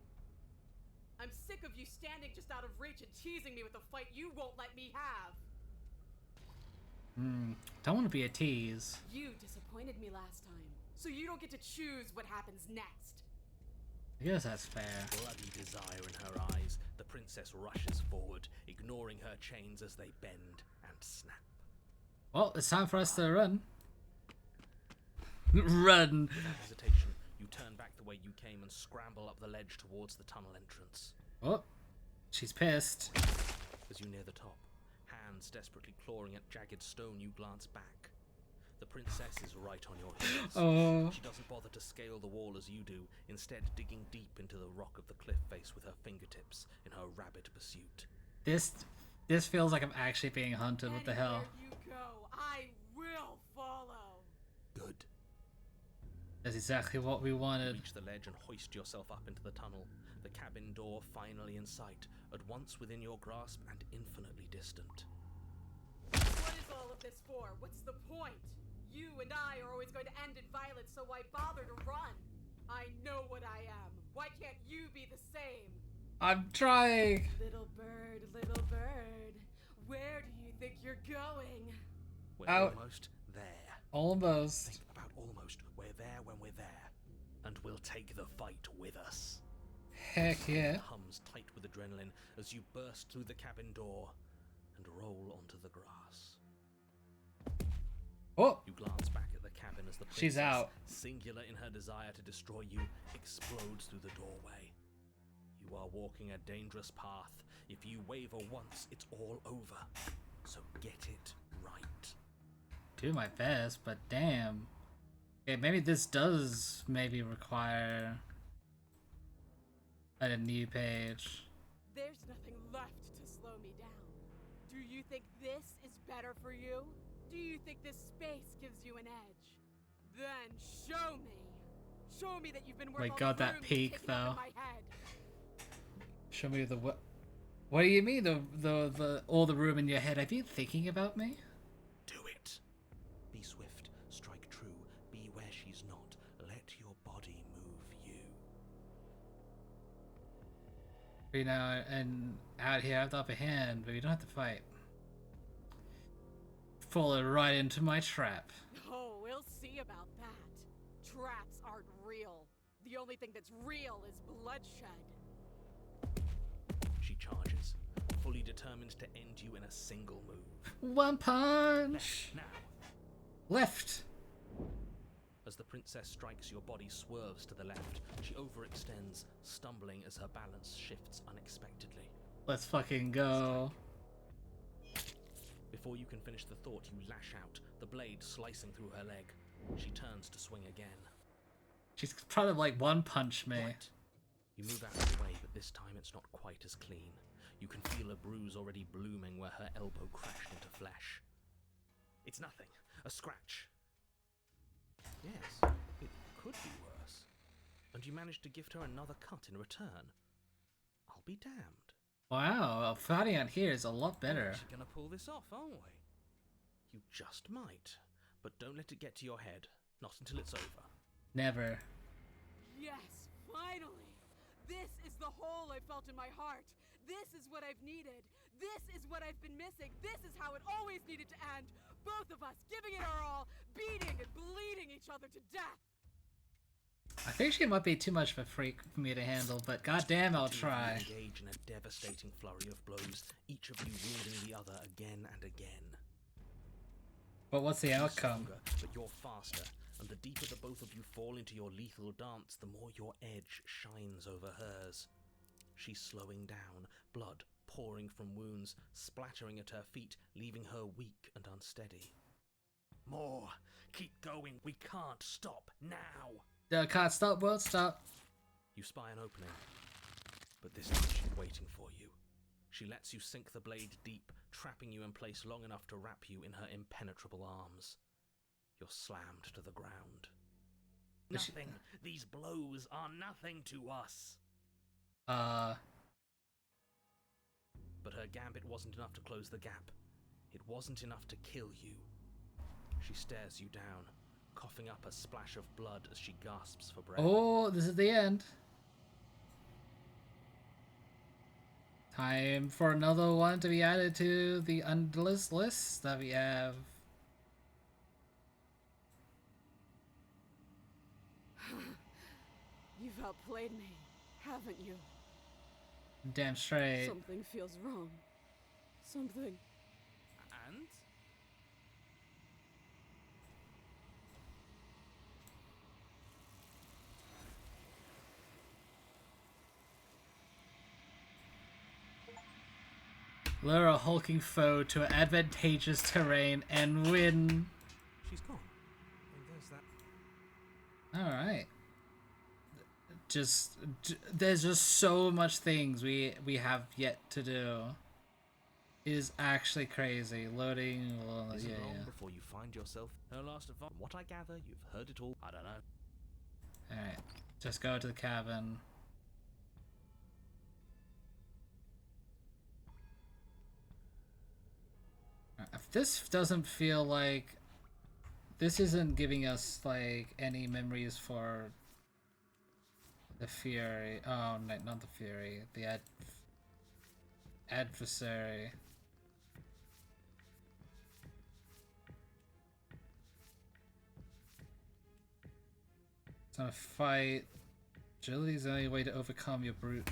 I'm sick of you standing just out of reach and teasing me with a fight you won't let me have. Don't want to be a tease. You disappointed me last time, so you don't get to choose what happens next. I guess that's fair. Bloody desire in her eyes, the princess rushes forward, ignoring her chains as they bend and snap. Well, it's time for us to run. Run! Without hesitation, you turn back the way you came and scramble up the ledge towards the tunnel entrance. Oh, she's pissed. As you near the top, hands desperately clawing at jagged stone, you glance back. The princess is right on your heels. Oh. She doesn't bother to scale the wall as you do, instead digging deep into the rock of the cliff face with her fingertips in her rabid pursuit. This feels like I'm actually being hunted. What the hell? Anywhere you go, I will follow. Good. That's exactly what we wanted. Reach the ledge and hoist yourself up into the tunnel. The cabin door finally in sight, at once within your grasp and infinitely distant. What is all of this for? What's the point? You and I are always going to end in violence, so why bother to run? I know what I am. Why can't you be the same? I'm trying. Little bird, where do you think you're going? We're Out. almost there. Almost. Think about almost. We're there when we're there. And we'll take the fight with us. Heck yeah. Hums tight with adrenaline as you burst through the cabin door and roll onto the grass. Oh, You glance back at the cabin as the princess, She's out. singular in her desire to destroy you, explodes through the doorway. You are walking a dangerous path. If you waver once, it's all over. So get it right. do my best, but damn. Okay, maybe this does maybe require a new page. There's nothing left to slow me down. Do you think this is better for you? Do you think this space gives you an edge? Then show me. Show me that you've been worth My all God, the that room peak, you've taken up though. in my head. Show me the what? What do you mean the all the room in your head? Have you been thinking about me? Do it. Be swift, strike true, be where she's not. Let your body move you. You know, and out here I have the upper hand, but we don't have to fight. Fall right into my trap. Oh, we'll see about that. Traps aren't real. The only thing that's real is bloodshed. She charges, fully determined to end you in a single move. One punch. Now, Left. as the princess strikes, your body swerves to the left. She overextends, stumbling as her balance shifts unexpectedly. Let's fucking go. Before you can finish the thought, you lash out, the blade slicing through her leg. She turns to swing again. She's trying to like one punch me. Right. You move out of the way, but this time it's not quite as clean. You can feel a bruise already blooming where her elbow crashed into flesh. It's nothing. A scratch. Yes, it could be worse. And you managed to gift her another cut in return. I'll be damned. Wow, fighting out here is a lot We're better. actually gonna pull this off, aren't we? You just might. But don't let it get to your head. Not until it's over. Never. Yes, finally! This is the hole I felt in my heart. This is what I've needed. This is what I've been missing. This is how it always needed to end. Both of us giving it our all, beating and bleeding each other to death. I think she might be too much of a freak for me to handle, but goddamn, I'll The two of you try. engage in a devastating flurry of blows, each of you wounding the other again and again. But what's the She's outcome? stronger, but you're faster, and the deeper the both of you fall into your lethal dance, the more your edge shines over hers. She's slowing down, blood pouring from wounds, splattering at her feet, leaving her weak and unsteady. More! Keep going! We can't stop now! Can't stop, won't stop. You spy an opening, but this time she's waiting for you. She lets you sink the blade deep, trapping you in place long enough to wrap you in her impenetrable arms. You're slammed to the ground. Nothing. These blows are nothing to us. Uh, But her gambit wasn't enough to close the gap. It wasn't enough to kill you. She stares you down, coughing up a splash of blood as she gasps for breath. oh, this is the end. Time for another one to be added to the endless list that we have. You've outplayed me, haven't you? Damn straight. Something feels wrong. Something. And? Lure a hulking foe to advantageous terrain and win. She's gone. And there's that. Alright. There's just so much things we have yet to do. It is actually crazy. Loading, well, Is it yeah, long yeah. before you find yourself her last advice? From what I gather, you've heard it all. I don't know. Alright, just go to the cabin. If this doesn't feel like... This isn't giving us, like, any memories for the Fury. Oh, no, not the Fury. The adversary. It's not a fight. Agility is the only way to overcome your brute.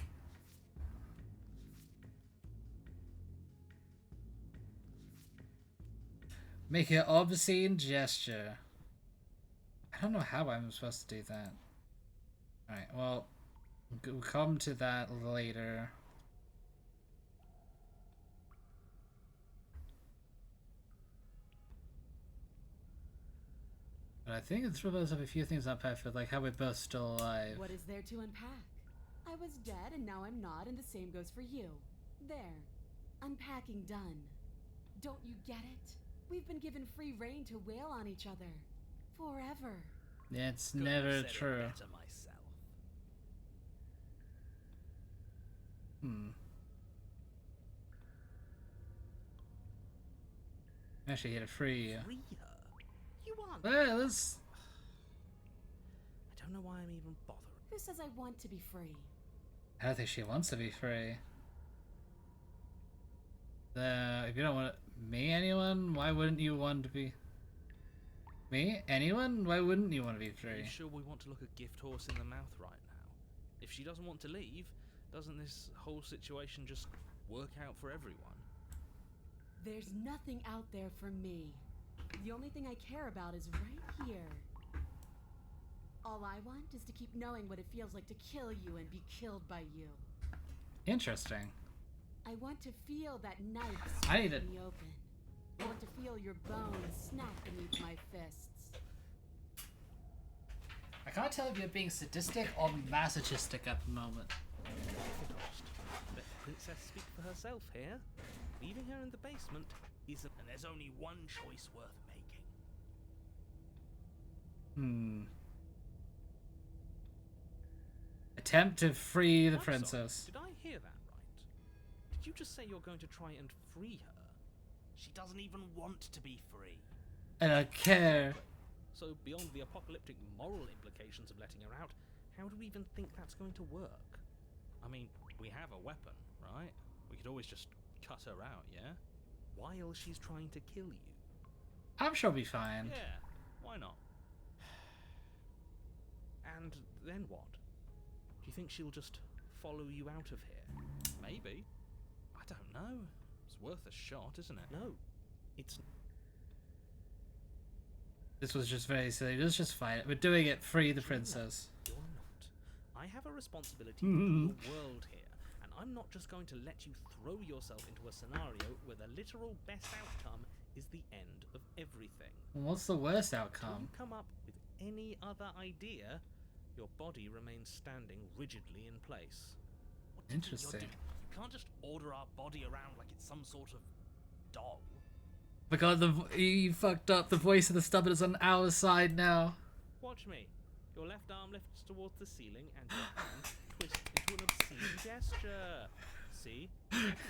Make an obscene gesture. I don't know how I'm supposed to do that. Alright, well, we'll come to that later. But I think it's supposed to have a few things not perfect, like how we're both still alive. What is there to unpack? I was dead and now I'm not, and the same goes for you. There. Unpacking done. Don't you get it? We've been given free rein to wail on each other. Forever. It's Couldn't have never said it true. better myself. Actually, here to free you. Free her? You aren't. Well, let's... I don't know why I'm even bothering. Who says I want to be free? I don't think she wants to be free. If you don't want me, anyone, why wouldn't you want to be... Me? Anyone? Why wouldn't you want to be Are free? you sure we want to look a gift horse in the mouth right now? If she doesn't want to leave, doesn't this whole situation just work out for everyone? There's nothing out there for me. The only thing I care about is right here. All I want is to keep knowing what it feels like to kill you and be killed by you. Interesting. I want to feel that knife I need split it. me open. I want to feel your bones snap beneath my fists. I can't tell if you're being sadistic or masochistic at the moment. Let the princess speak for herself here. Leaving her in the basement isn't, and there's only one choice worth making. Attempt to free the I'm princess. sorry, did I hear that right? Did you just say you're going to try and free her? She doesn't even want to be free. I don't care. So beyond the apocalyptic moral implications of letting her out, how do we even think that's going to work? I mean, we have a weapon, right? We could always just cut her out, yeah? While she's trying to kill you. I'm sure we'll be fine. Yeah, why not? And then what? Do you think she'll just follow you out of here? Maybe. I don't know. It's worth a shot, isn't it? No, it's... This was just very silly. Let's just fight it. We're doing it. Free the princess. You're not. I have a responsibility to the world here, and I'm not just going to let you throw yourself into a scenario where the literal best outcome is the end of everything. What's the worst When outcome? you come up with any other idea, your body remains standing rigidly in place. What do you think you're Interesting. doing? You can't just order our body around like it's some sort of doll. My god, you fucked up. The voice of the stubborn is on our side now. Watch me. Your left arm lifts towards the ceiling and your hand twists into an obscene gesture. See?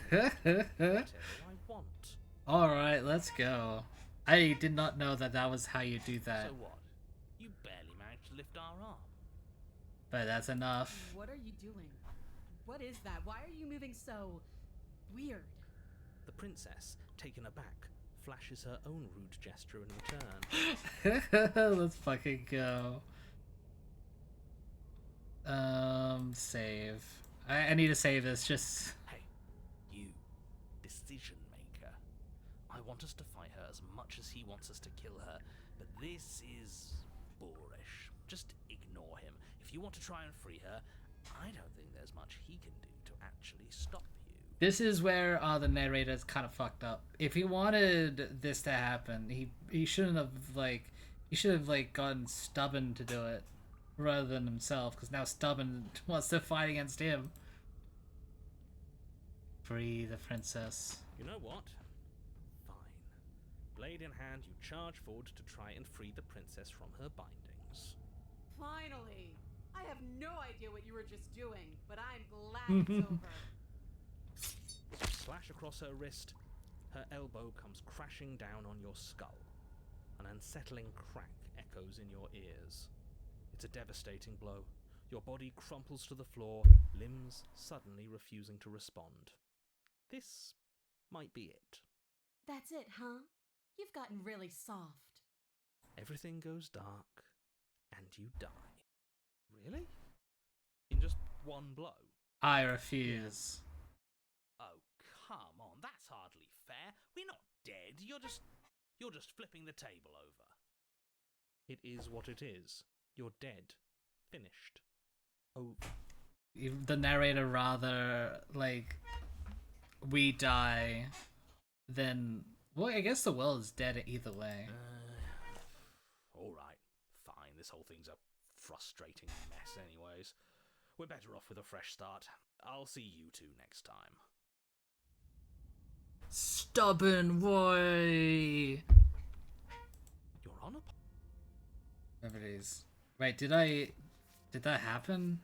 Whatever I want. Alright, let's go. I did not know that that was how you do that, So what? You barely managed to lift our arm. but that's enough. What are you doing? What is that? Why are you moving so weird? The princess, taken aback, flashes her own rude gesture in return. Let's fucking go. Save. I need to save this, just... Hey, you, decision maker. I want us to fight her as much as he wants us to kill her, but this is boorish. Just ignore him. If you want to try and free her, I don't think there's much he can do to actually stop you. This is where the narrator's kind of fucked up. If he wanted this to happen, he shouldn't have, like... He should have, like, gotten Stubborn to do it, rather than himself, because now Stubborn wants to fight against him. Free the princess. You know what? Fine. Blade in hand, you charge forward to try and free the princess from her bindings. Finally! I have no idea what you were just doing, but I'm glad it's over. As you slash across her wrist, her elbow comes crashing down on your skull. An unsettling crack echoes in your ears. It's a devastating blow. Your body crumples to the floor, limbs suddenly refusing to respond. This might be it. That's it, huh? You've gotten really soft. Everything goes dark, and you die. Really? In just one blow? I refuse. Oh, come on, that's hardly fair. We're not dead, you're just flipping the table over. It is what it is. You're dead. Finished. Over. The narrator rather, like, we die than... Well, I guess the world is dead either way. Alright, fine. This whole thing's a frustrating mess anyways. We're better off with a fresh start. I'll see you two next time. Stubborn boy! Your Honor? Whatever it is. Wait, did that happen?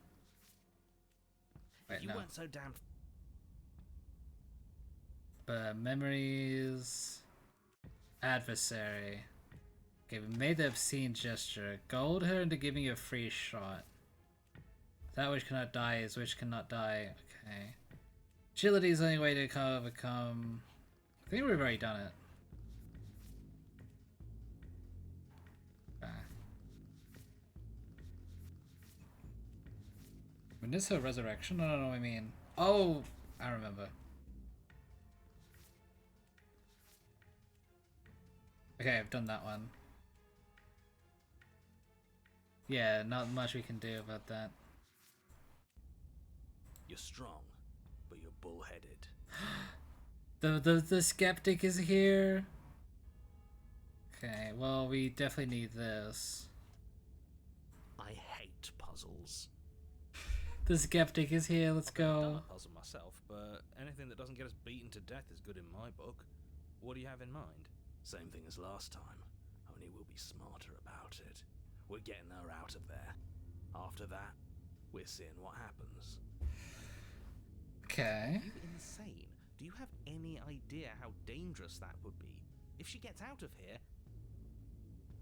Wait, You no. weren't so damn... Memories... Adversary. Okay, we made the obscene gesture. Gold her into giving you a free shot. That which cannot die is which cannot die. Okay. Agility is the only way to overcome... I think we've already done it. Okay. When is her resurrection? I don't know what I mean. Oh, I remember. Okay, I've done that one. Yeah, not much we can do about that. You're strong, but you're bullheaded. The skeptic is here. Okay, well, we definitely need this. I hate puzzles. The skeptic is here, let's I've done go. a puzzle myself, but anything that doesn't get us beaten to death is good in my book. What do you have in mind? Same thing as last time, only we'll be smarter about it. We're getting her out of there. After that, we're seeing what happens. Okay. Are you insane? Do you have any idea how dangerous that would be? If she gets out of here...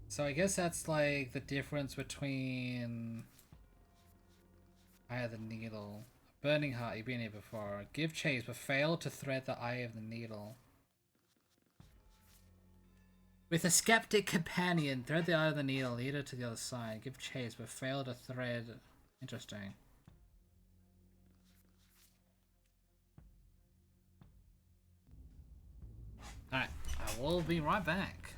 So I guess that's like the difference between Eye of the Needle. Burning Heart, you've been here before. Give chase, but fail to thread the Eye of the Needle. With a skeptic companion, thread the Eye of the Needle, lead her to the other side. Give chase, but fail to thread... Interesting. Alright, I will be right back.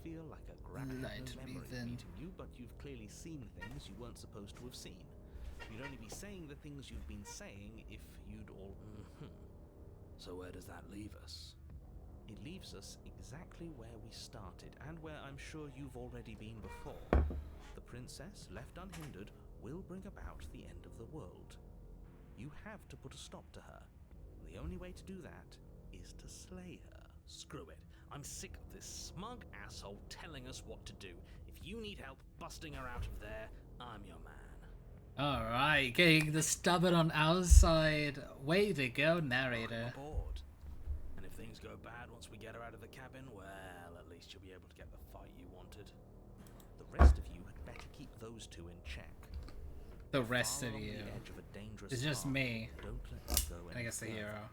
feel like a grand Light to me memory then. meeting you, but you've clearly seen things you weren't supposed to have seen. You'd only be saying the things you've been saying if you'd all... So where does that leave us? It leaves us exactly where we started, and where I'm sure you've already been before. The princess, left unhindered, will bring about the end of the world. You have to put a stop to her. The only way to do that is to slay her. Screw it. I'm sick of this smug asshole telling us what to do. If you need help busting her out of there, I'm your man. Alright, getting the stubborn on our side. Way to go, narrator. I'm aboard. And if things go bad once we get her out of the cabin, well, at least you'll be able to get the fight you wanted. The rest of you had better keep those two in check. The rest Far of along you. the edge of a dangerous It's just path, me. Don't let them go I any guess the further. hero.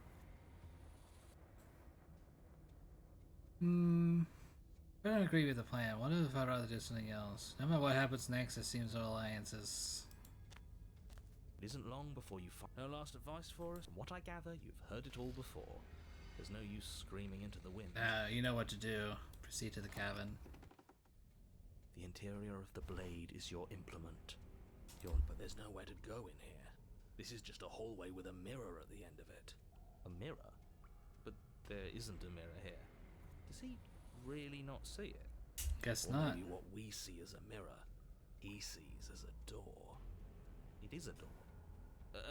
I don't agree with the plan. What if I'd rather do something else? No matter what happens next, it seems our alliance is... It isn't long before you find... No last advice for us? From what I gather, you've heard it all before. There's no use screaming into the wind. You know what to do. Proceed to the cabin. The interior of the blade is your implement. But there's nowhere to go in here. This is just a hallway with a mirror at the end of it. A mirror? But there isn't a mirror here. Does he really not see it? Guess Or not. maybe what we see as a mirror, he sees as a door. It is a door.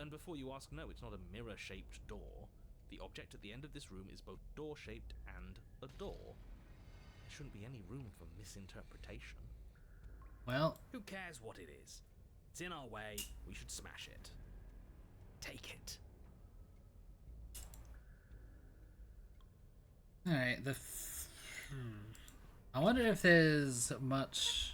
And before you ask, no, it's not a mirror-shaped door. The object at the end of this room is both door-shaped and a door. There shouldn't be any room for misinterpretation. Well, Who cares what it is? It's in our way, we should smash it. Take it. alright, I wonder if there's much...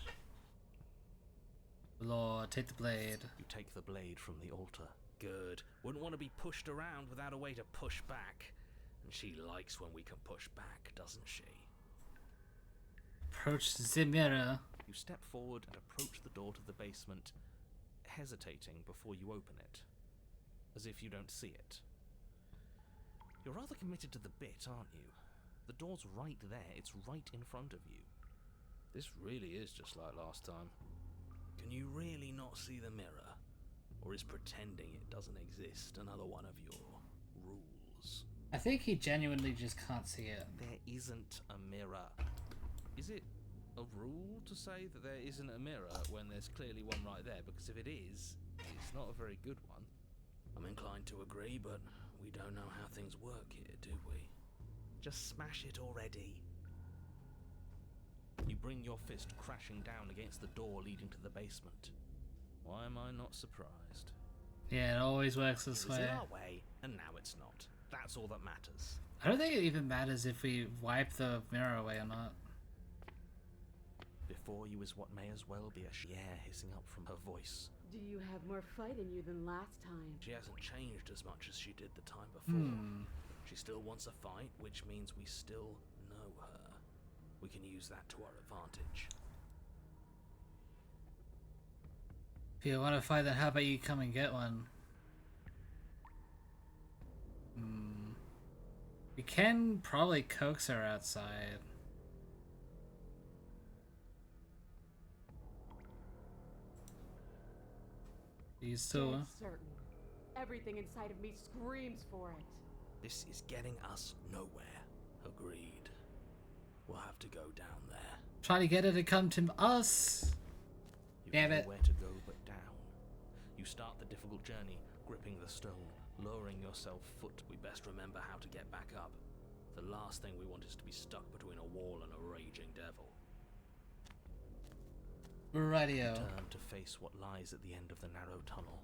Lord, take the blade. You take the blade from the altar. Good. Wouldn't want to be pushed around without a way to push back. And she likes when we can push back, doesn't she? Approach the mirror. You step forward and approach the door to the basement, hesitating before you open it, as if you don't see it. You're rather committed to the bit, aren't you? The door's right there, it's right in front of you. This really is just like last time. Can you really not see the mirror? Or is pretending it doesn't exist another one of your rules? I think he genuinely just can't see it. There isn't a mirror. Is it a rule to say that there isn't a mirror when there's clearly one right there? Because if it is, it's not a very good one. I'm inclined to agree, but we don't know how things work here, do we? Just smash it already. You bring your fist crashing down against the door leading to the basement. Why am I not surprised? Yeah, it always works this It was way. in our way, and now it's not. That's all that matters. I don't think it even matters if we wipe the mirror away or not. Before you is what may as well be a air hissing up from her voice. Do you have more fight in you than last time? She hasn't changed as much as she did the time before. She still wants a fight, which means we still know her. We can use that to our advantage. If you want to fight, then how about you come and get one? We can probably coax her outside. You still... Dead certain. Everything inside of me screams for it. This is getting us nowhere. Agreed. We'll have to go down there. Try to get her to come to us. You've Damn it. nowhere to go but down. You start the difficult journey, gripping the stone, lowering yourself foot. We best remember how to get back up. The last thing we want is to be stuck between a wall and a raging devil. Radio. Turn to face what lies at the end of the narrow tunnel.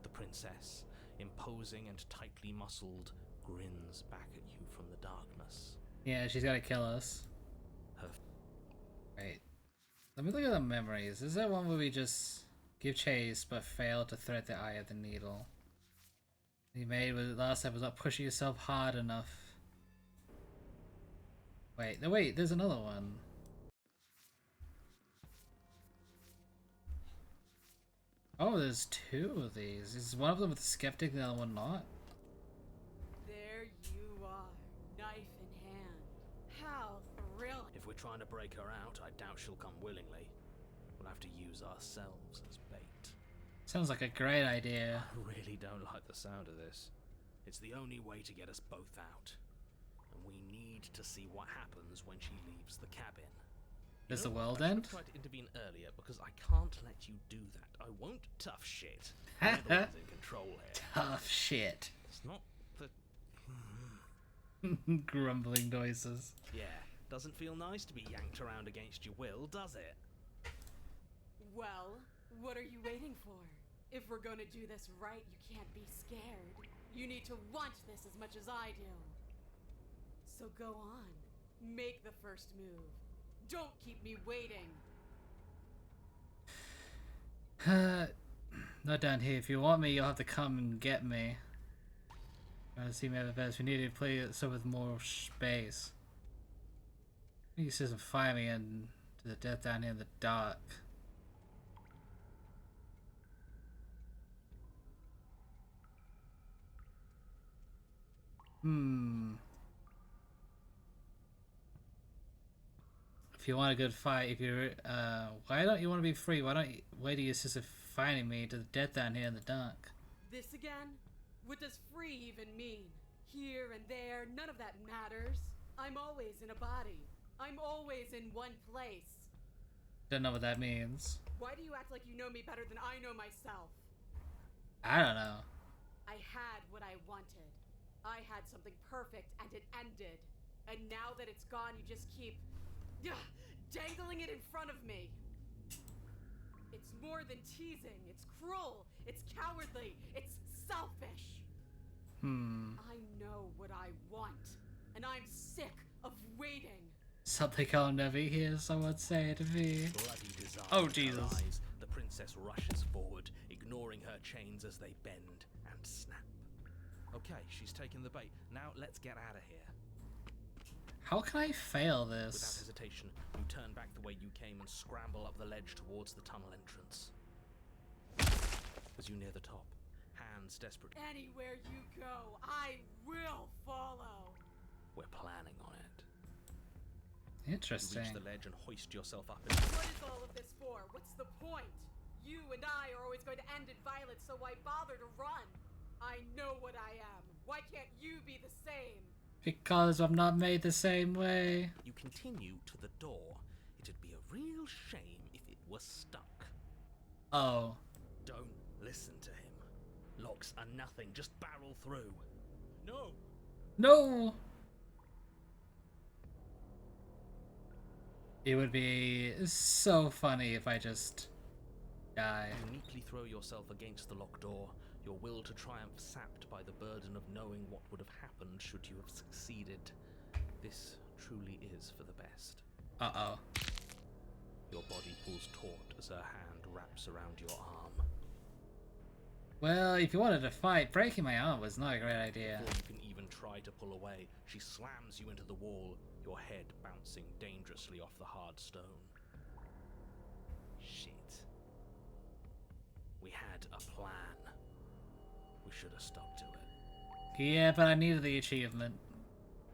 The princess, imposing and tightly muscled, grins back at you from the darkness. Yeah, she's gotta kill us. Her Right. Let me look at the memories. Is that one where we just give chase but fail to thread the eye of the needle? You made with last time was not pushing yourself hard enough. Wait, no wait, there's another one. Oh, there's two of these. Is one of them with the skeptic and the other one not? There you are, knife in hand. How thrilling. If we're trying to break her out, I doubt she'll come willingly. We'll have to use ourselves as bait. Sounds like a great idea. I really don't like the sound of this. It's the only way to get us both out. And we need to see what happens when she leaves the cabin. Does the world I should end? have tried to intervene earlier because I can't let you do that. I won't. Tough shit. We're the ones in control here. Tough shit. It's not the... Grumbling noises. Yeah, doesn't feel nice to be yanked around against your will, does it? Well, what are you waiting for? If we're gonna do this right, you can't be scared. You need to want this as much as I do. So go on. Make the first move. Don't keep me waiting. Not down here. If you want me, you'll have to come and get me. Trying to see me at the best. We need to play it so with more space. He says and fire me into the death down here in the dark. If you want a good fight, if you're why don't you want to be free? Why do you insist on fighting me to the death down here in the dark? This again? What does free even mean? Here and there, none of that matters. I'm always in a body. I'm always in one place. Don't know what that means. Why do you act like you know me better than I know myself? I don't know. I had what I wanted. I had something perfect and it ended. And now that it's gone, you just keep dangling it in front of me. It's more than teasing. It's cruel. It's cowardly. It's selfish. I know what I want, and I'm sick of waiting. Something I'll never hear someone say to me. Bloody desire Oh, in her Jesus. eyes, the princess rushes forward, ignoring her chains as they bend and snap. Okay, she's taken the bait. Now let's get out of here. How can I fail Without this? hesitation, you turn back the way you came and scramble up the ledge towards the tunnel entrance. As you near the top, hands desperate. Anywhere you go, I will follow. We're planning on it. You Interesting. reach the ledge and hoist yourself up. What is all of this for? What's the point? You and I are always going to end in violence, so why bother to run? I know what I am. Why can't you be the same? Because I'm not made the same way. You continue to the door. It'd be a real shame if it was stuck. Oh. Don't listen to him. Locks are nothing. Just barrel through. No! No! It would be so funny if I just die. You neatly throw yourself against the locked door, your will to triumph sapped by the burden of knowing what would have happened should you have succeeded. This truly is for the best. Uh-oh. Your body pulls taut as her hand wraps around your arm. Well, if you wanted to fight, breaking my arm was not a great idea. Before you can even try to pull away, she slams you into the wall, your head bouncing dangerously off the hard stone. Shit. We had a plan. We should have stuck to it. Yeah, but I needed the achievement.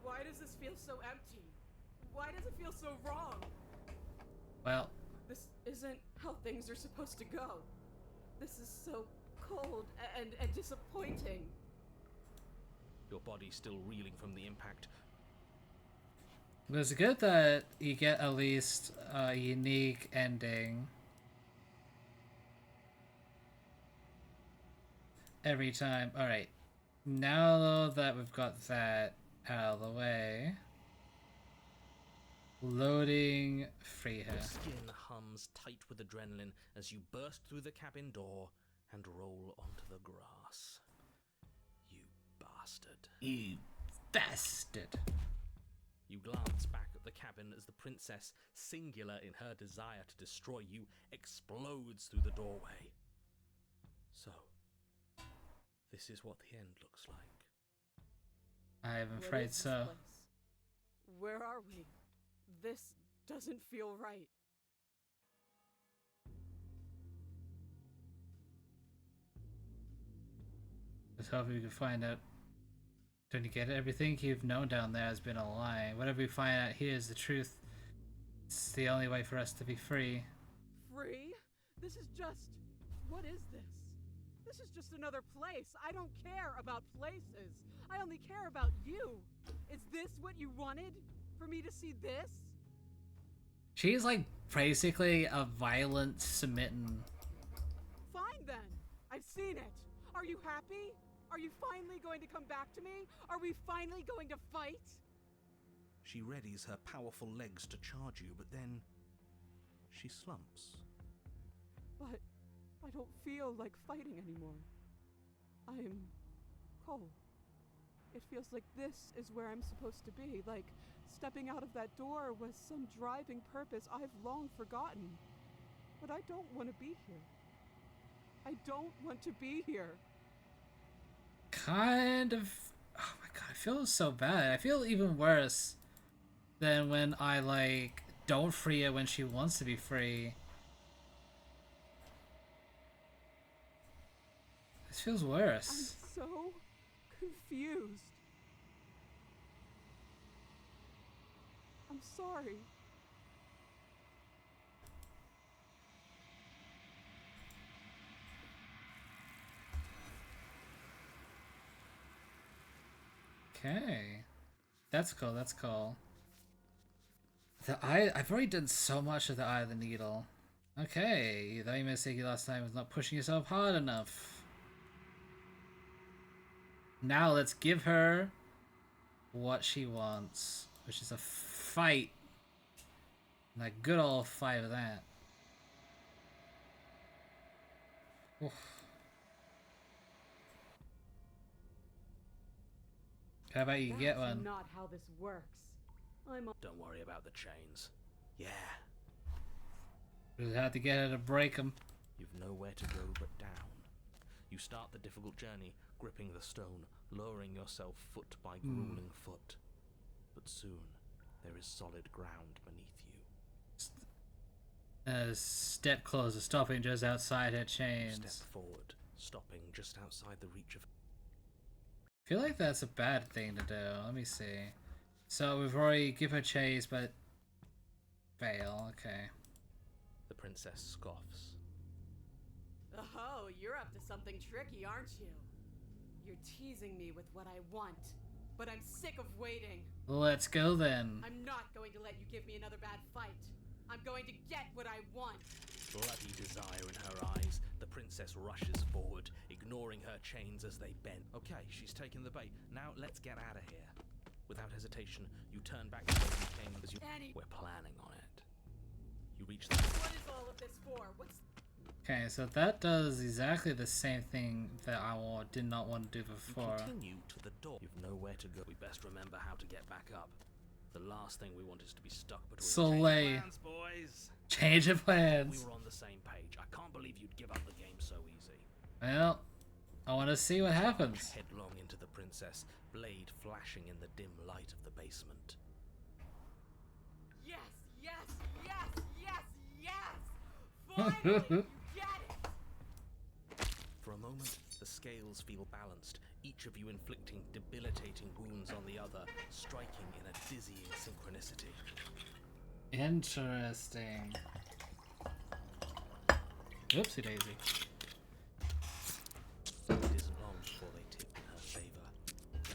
Why does this feel so empty? Why does it feel so wrong? Well, This isn't how things are supposed to go. This is so cold and disappointing. Your body still reeling from the impact. it was good that you get at least a unique ending every time. Alright, now that we've got that out of the way, loading free her. Your skin hums tight with adrenaline as you burst through the cabin door and roll onto the grass. You bastard. You bastard. You glance back at the cabin as the princess, singular in her desire to destroy you, explodes through the doorway. So, this is what the end looks like. I am What afraid is this so. place? Where are we? This doesn't feel right. Let's hope we can find out. Don't you get it? Everything you've known down there has been a lie. Whatever we find out here is the truth. It's the only way for us to be free. Free? This is just... What is this? This is just another place. I don't care about places. I only care about you. Is this what you wanted? For me to see this? She's like basically a violent smitten. Fine then. I've seen it. Are you happy? Are you finally going to come back to me? Are we finally going to fight? She readies her powerful legs to charge you, but then she slumps. But I don't feel like fighting anymore. I'm cold. It feels like this is where I'm supposed to be, like stepping out of that door was some driving purpose I've long forgotten. But I don't want to be here. I don't want to be here. Kind of. Oh my god, I feel so bad. I feel even worse than when I like don't free her when she wants to be free. This feels worse. I'm so confused. I'm sorry. Okay. That's cool, that's cool. The eye, I've already done so much of the Eye of the Needle. Okay, the only mistake you last time was not pushing yourself hard enough. Now let's give her what she wants, which is a fight. And a good old fight of that. Oof. How about you get one? Not how this works. Don't worry about the chains. Yeah, We'll have to get her to break them. you've nowhere to go but down. You start the difficult journey, gripping the stone, lowering yourself foot by grueling foot. But soon, there is solid ground beneath you. Step closer, stopping just outside her chains. Step forward, stopping just outside the reach of... I feel like that's a bad thing to do. Let me see. So we've already give her chase, but fail. Okay. The princess scoffs. Oh, you're up to something tricky, aren't you? You're teasing me with what I want, but I'm sick of waiting. Let's go then. I'm not going to let you give me another bad fight. I'm going to get what I want. Bloody desire in her eyes, the princess rushes forward, ignoring her chains as they bend. Okay, she's taken the bait. Now let's get out of here. Without hesitation, you turn back to where you came as you... Annie. We're planning on it. You reach the... What is all of this for? What's... Okay, so that does exactly the same thing that I did not want to do You before. continue to the door. You've nowhere to go. We best remember how to get back up. The last thing we want is to be stuck between... Soleil. Plans, boys. Change of We plans. were on the same page. I can't believe you'd give up the game so easy. Well, I want to see what happens. Headlong into the princess, blade flashing in the dim light of the basement. Yes, yes, yes, yes, yes! Finally, you get it! For a moment, the scales feel balanced, each of you inflicting debilitating wounds on the other, striking in a dizzying synchronicity. Interesting. Oopsie daisy. It isn't long before they tip in her favor.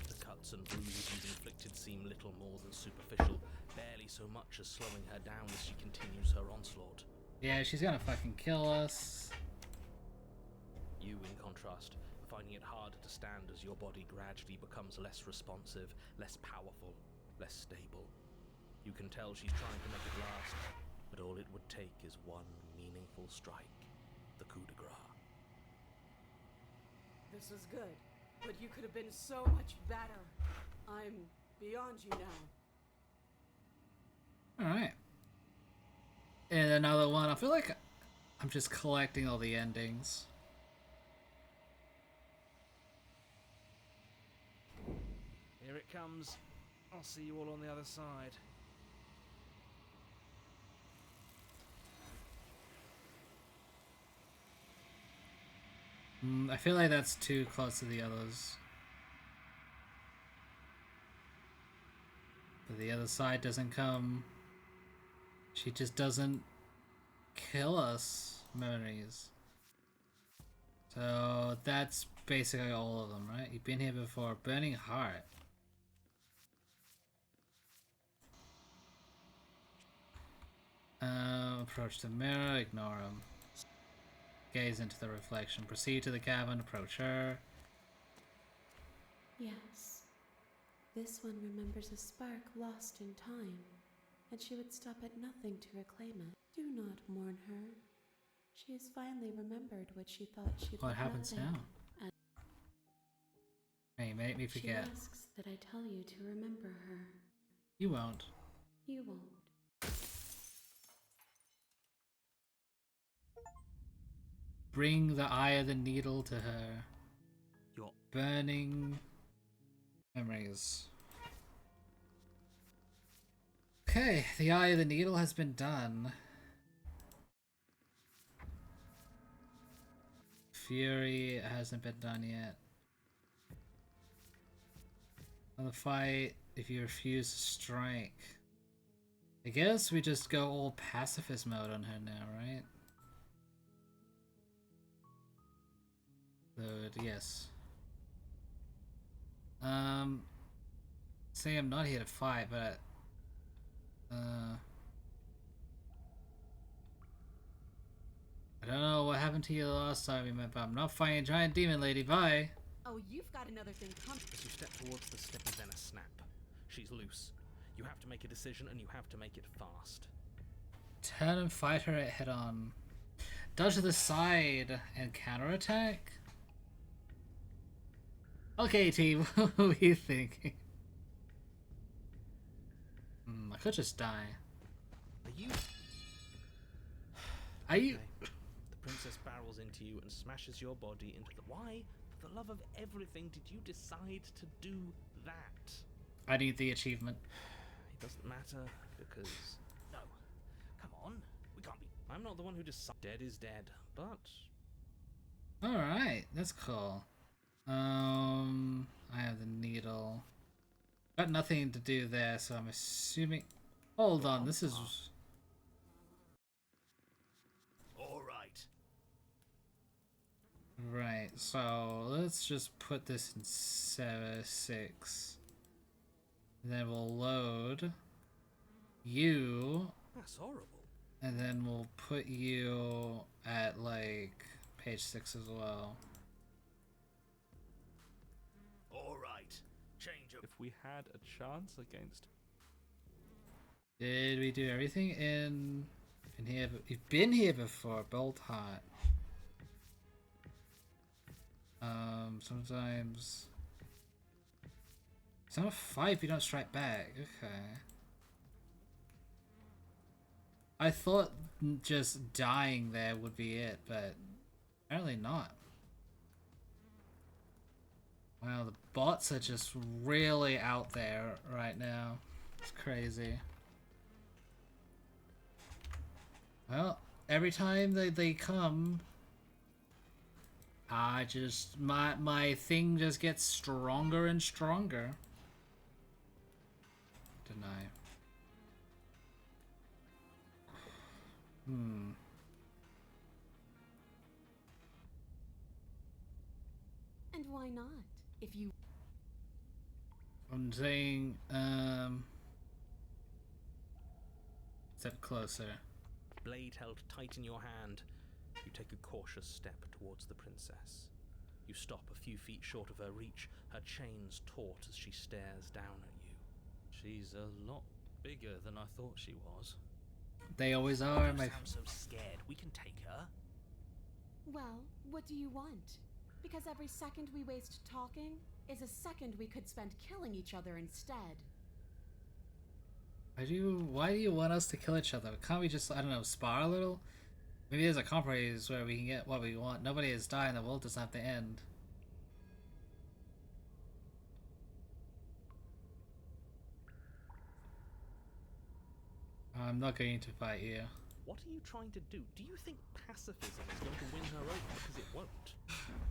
The cuts and bruises you've inflicted seem little more than superficial, barely so much as slowing her down as she continues her onslaught. Yeah, she's gonna fucking kill us. You, in contrast, finding it harder to stand as your body gradually becomes less responsive, less powerful, less stable. You can tell she's trying to make it last, but all it would take is one meaningful strike. The coup de grace. This was good, but you could have been so much better. I'm beyond you now. Alright. And another one. I feel like I'm just collecting all the endings. Here it comes. I'll see you all on the other side. I feel like that's too close to the others. But the other side doesn't come. She just doesn't kill us, memories. So that's basically all of them, right? You've been here before. Burning Heart. Approach the mirror, ignore him. Gaze into the reflection. Proceed to the cabin, approach her. Yes. This one remembers a spark lost in time, and she would stop at nothing to reclaim it. Do not mourn her. She has finally remembered what she thought she'd What happens nothing. now? Hey, make me forget. She asks that I tell you to remember her. You won't. You won't. Bring the eye of the needle to her. Your Burning memories. Okay, the eye of the needle has been done. Fury hasn't been done yet. Another fight if you refuse to strike. I guess we just go all pacifist mode on her now, right? So, yes. Say I'm not here to fight, but I don't know what happened to you the last time we met, but I'm not fighting a giant demon lady. Bye. Oh, you've got another thing coming. As you step towards the step, then a snap. She's loose. You have to make a decision, and you have to make it fast. Turn and fight her head on. Dodge to the side and counterattack? Okay, team, what are you thinking? I could just die. Are you? Are you? Okay. The princess barrels into you and smashes your body into the... Why, for the love of everything, did you decide to do that? I need the achievement. It doesn't matter, because... No. Come on. We can't be... I'm not the one who decides. Dead is dead, but... Alright, that's cool. I have the needle. Got nothing to do there, so I'm assuming... Hold on, this is... Alright. Right, so let's just put this in 6. Then we'll load you, That's horrible. and then we'll put you at like page 6 as well. Alright. Change of... If we had a chance against... Did we do everything in here? You've been here before, Bolt Heart. Sometimes it's not a fight if you don't strike back. Okay. I thought just dying there would be it, but apparently not. Wow, the bots are just really out there right now. It's crazy. Well, every time they come, I just my thing just gets stronger and stronger. Deny. And why not? If you... I'm saying, step closer. Blade held tight in your hand, you take a cautious step towards the princess. You stop a few feet short of her reach, her chains taut as she stares down at you. She's a lot bigger than I thought she was. They always are. You My sound so scared. We can take her. Well, what do you want? Because every second we waste talking is a second we could spend killing each other instead. why do you want us to kill each other? Can't we just, I don't know, spar a little? Maybe there's a compromise where we can get what we want. Nobody is dying, the world doesn't have to end. I'm not going to fight you. What are you trying to do? Do you think pacifism is going to win her over? Because it won't.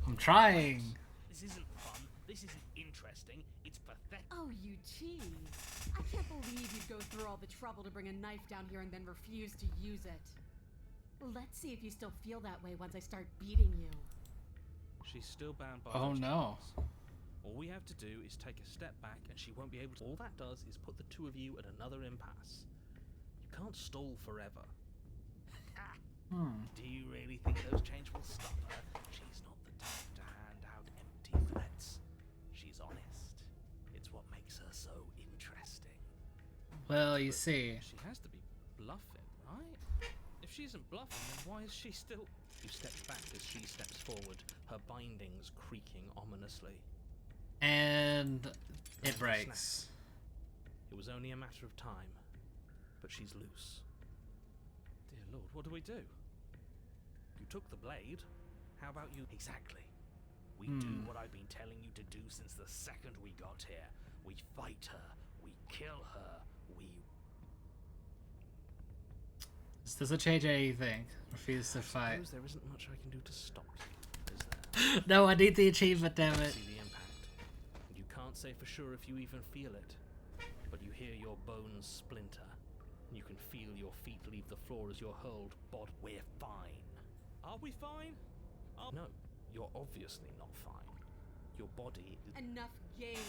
I'm trying! This isn't fun. This isn't interesting, it's pathetic. Oh, you tease. I can't believe you'd go through all the trouble to bring a knife down here and then refuse to use it. Let's see if you still feel that way once I start beating you. She's still bound by Oh the no. chains. All we have to do is take a step back and she won't be able to. All that does is put the two of you at another impasse. You can't stall forever. Do you really think those chains will stop her? She's not the type to hand out empty threats. She's honest. It's what makes her so interesting. Well, you But see. she has to be bluffing, right? If she isn't bluffing, then why is she still... You step back as she steps forward, her bindings creaking ominously. And it And breaks. It was only a matter of time, but she's loose. Dear Lord, what do we do? You took the blade. How about you? Exactly. We do what I've been telling you to do since the second we got here. We fight her. We kill her. We... This doesn't change anything. Refuse to I fight. suppose there isn't much I can do to stop you, is there? No, I need the achievement, damn it. See the impact. You can't say for sure if you even feel it, but you hear your bones splinter. You can feel your feet leave the floor as you're hurled. Bod, we're fine. Are we fine? No, you're obviously not fine. Your body is... Enough games.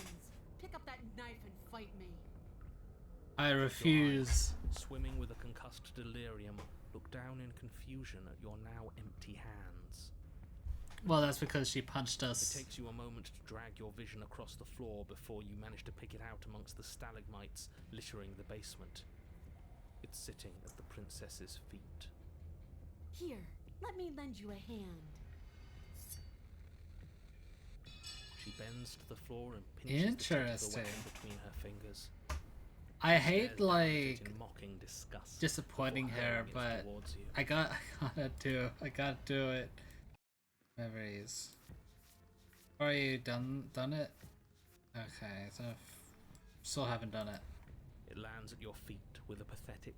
Pick up that knife and fight me. I refuse. Swimming with a concussed delirium, look down in confusion at your now empty hands. Well, that's because she punched It us. takes you a moment to drag your vision across the floor before you manage to pick it out amongst the stalagmites littering the basement. It's sitting at the princess's feet. Here, let me lend you a hand. She bends to the floor and pinches the tip of the Interesting. weapon between her fingers. I Stares hate, down at it like, in mocking disgust disappointing before her, hurling it but towards you. I gotta do it. Memories. Are you done it? Okay, so still haven't done it. It lands at your feet with a pathetic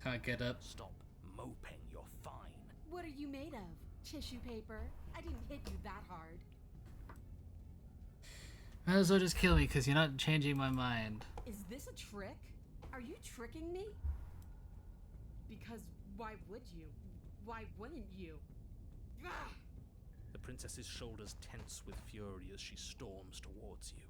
Can't get up. stop moping, you're fine. What are you made of? Tissue paper? I didn't hit you that hard. Might as well just kill me because you're not changing my mind. Is this a trick? Are you tricking me? Because why would you? Why wouldn't you? Ah! The princess's shoulders tense with fury as she storms towards you.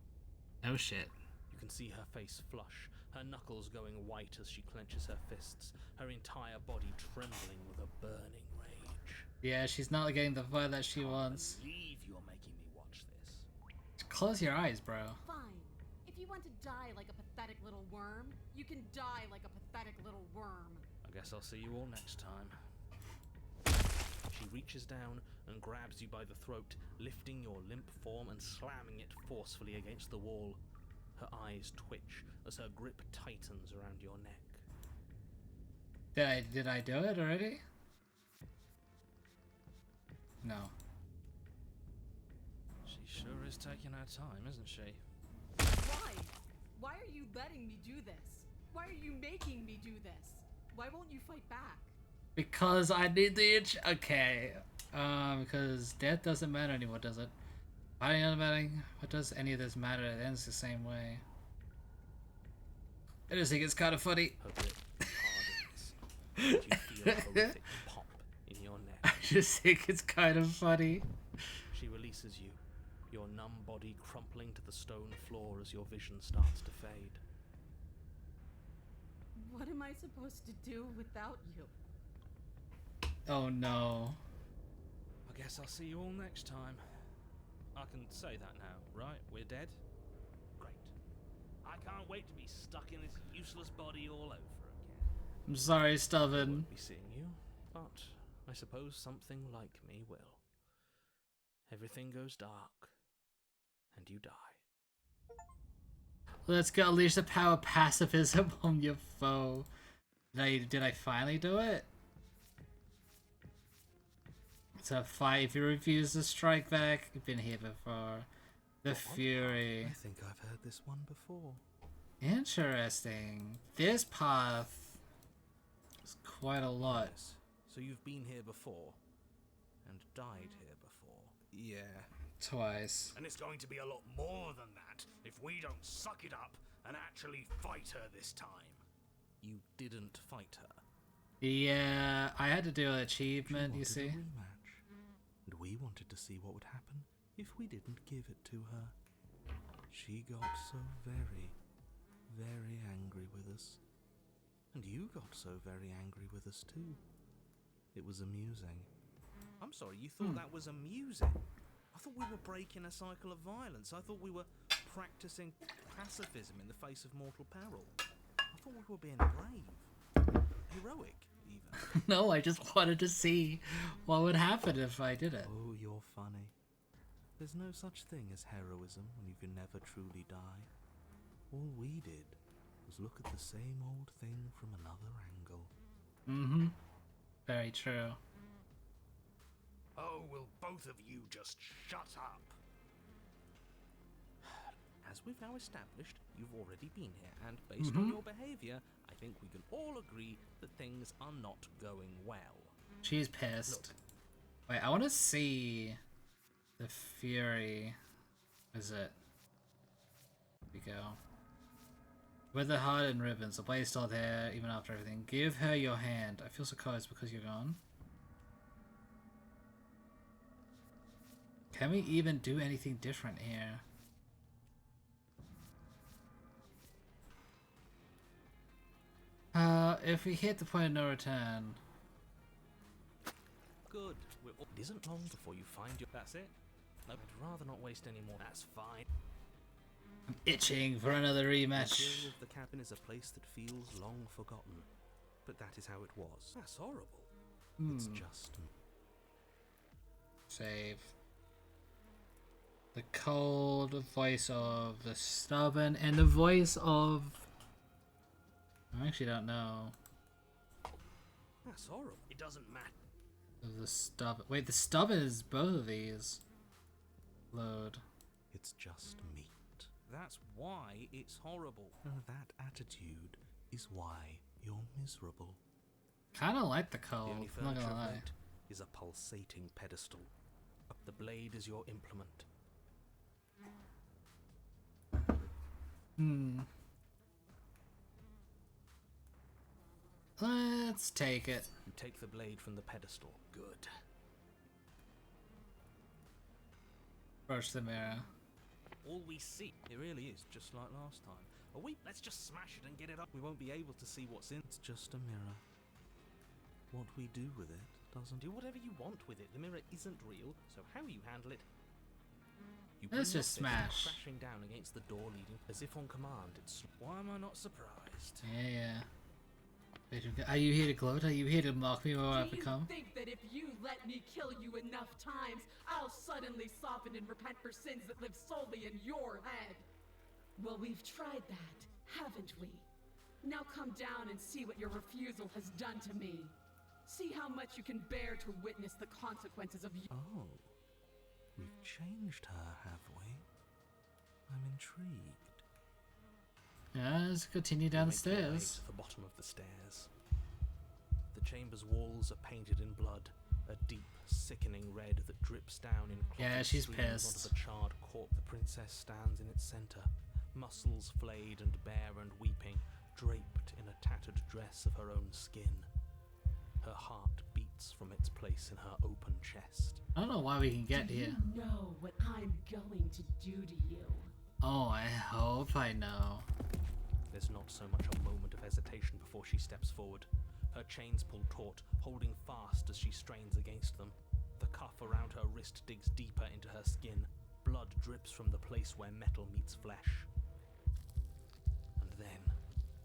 No shit. You can see her face flush, her knuckles going white as she clenches her fists, her entire body trembling with a burning rage. Yeah, she's not getting the fight that she wants. Believe you're making me watch this. Close your eyes, bro. Fine. If you want to die like a pathetic little worm, you can die like a pathetic little worm. I guess I'll see you all next time. She reaches down and grabs you by the throat, lifting your limp form and slamming it forcefully against the wall. Her eyes twitch as her grip tightens around your neck. Did I do it already? No. She sure is taking her time, isn't she? Why? Why are you letting me do this? Why are you making me do this? Why won't you fight back? Because I need the itch. Okay. Because death doesn't matter anymore, does it? Fighting doesn't matter. What does any of this matter? It ends the same way. I just think it's kind of funny. Her grip hardens, and you feel a horrific pop in your I neck. just think it's kind of funny. She releases you, your numb body crumpling to the stone floor as your vision starts to fade. What am I supposed to do without you? Oh no. I guess I'll see you all next time. I can say that now, right? We're dead? Great. I can't wait to be stuck in this useless body all over again. I'm sorry, I Stubborn. won't be seeing you, but I suppose something like me will. Everything goes dark, and you die. Let's go unleash the power of pacifism on your foe. Did I finally do it? It's a fight. If you refuse to strike back, you've been here before. The fury. I think I've heard this one before. Interesting. This path is quite a lot. Yes. So you've been here before, and died here before. Yeah. Twice. And it's going to be a lot more than that if we don't suck it up and actually fight her this time. You didn't fight her. Yeah, I had to do an achievement, She you wanted see. a rematch, and we wanted to see what would happen if we didn't give it to her. She got so very, very angry with us. And you got so very angry with us too. It was amusing. I'm sorry, you thought that was amusing? I thought we were breaking a cycle of violence. I thought we were practicing pacifism in the face of mortal peril. I thought we were being brave. Heroic, even. No, I just wanted to see what would happen if I did it. Oh, you're funny. There's no such thing as heroism when you can never truly die. All we did was look at the same old thing from another angle. Mm-hmm. Very true. Oh, will both of you just shut up? As we've now established, you've already been here, and based on your behaviour, I think we can all agree that things are not going well. She's pissed. Wait, I want to see the fury. Is it? Here we go. With the heart and ribbons, the blade's still there even after everything. Give her your hand. I feel so close because you're gone. Can we even do anything different here? If we hit the point of no return. Good. It isn't long before you find your... That's it? No, I'd rather not waste any more. That's fine. I'm itching for another The rematch. interior of the cabin is a place that feels long forgotten. But that is how it was. That's horrible. It's just... Save. The cold voice of the stubborn and the voice of... I actually don't know. That's horrible. It doesn't matter. Of the stubborn... Wait, the stubborn is both of these. Load. It's just meat. That's why it's horrible. And that attitude is why you're miserable. Kinda like the The cold, only I'm not furniture gonna lie. left is a pulsating pedestal. The blade is your implement. Let's take it. You take the blade from the pedestal. Good. Approach the mirror. All we see, it really is just like last time. Let's just smash it and get it up. We won't be able to see what's in. It's just a mirror. What we do with it doesn't... Do whatever you want with it. The mirror isn't real, so how you handle it... You Let's bring just that thing smash. crashing down against the door leading, as if on command. It's... Why am I not surprised? Yeah. Are you here to gloat? Are you here to mock me while I've Do you become? think that if you let me kill you enough times, I'll suddenly soften and repent for sins that live solely in your head? Well, we've tried that, haven't we? Now come down and see what your refusal has done to me. See how much you can bear to witness the consequences of you. Oh. We've changed her, have we? I'm intrigued. Yeah, let's continue down the Make your way stairs. to the bottom of the stairs. The chamber's walls are painted in blood, a deep, sickening red that drips down in clotted Yeah, she's streams pissed. onto the charred corpse. The princess stands in its center, muscles flayed and bare and weeping, draped in a tattered dress of her own skin. Her heart beats from its place in her open chest. I don't know why we can get Do here. you know what I'm going to do to you? Oh, I hope I know. There's not so much a moment of hesitation before she steps forward. Her chains pull taut, holding fast as she strains against them. The cuff around her wrist digs deeper into her skin. Blood drips from the place where metal meets flesh. And then,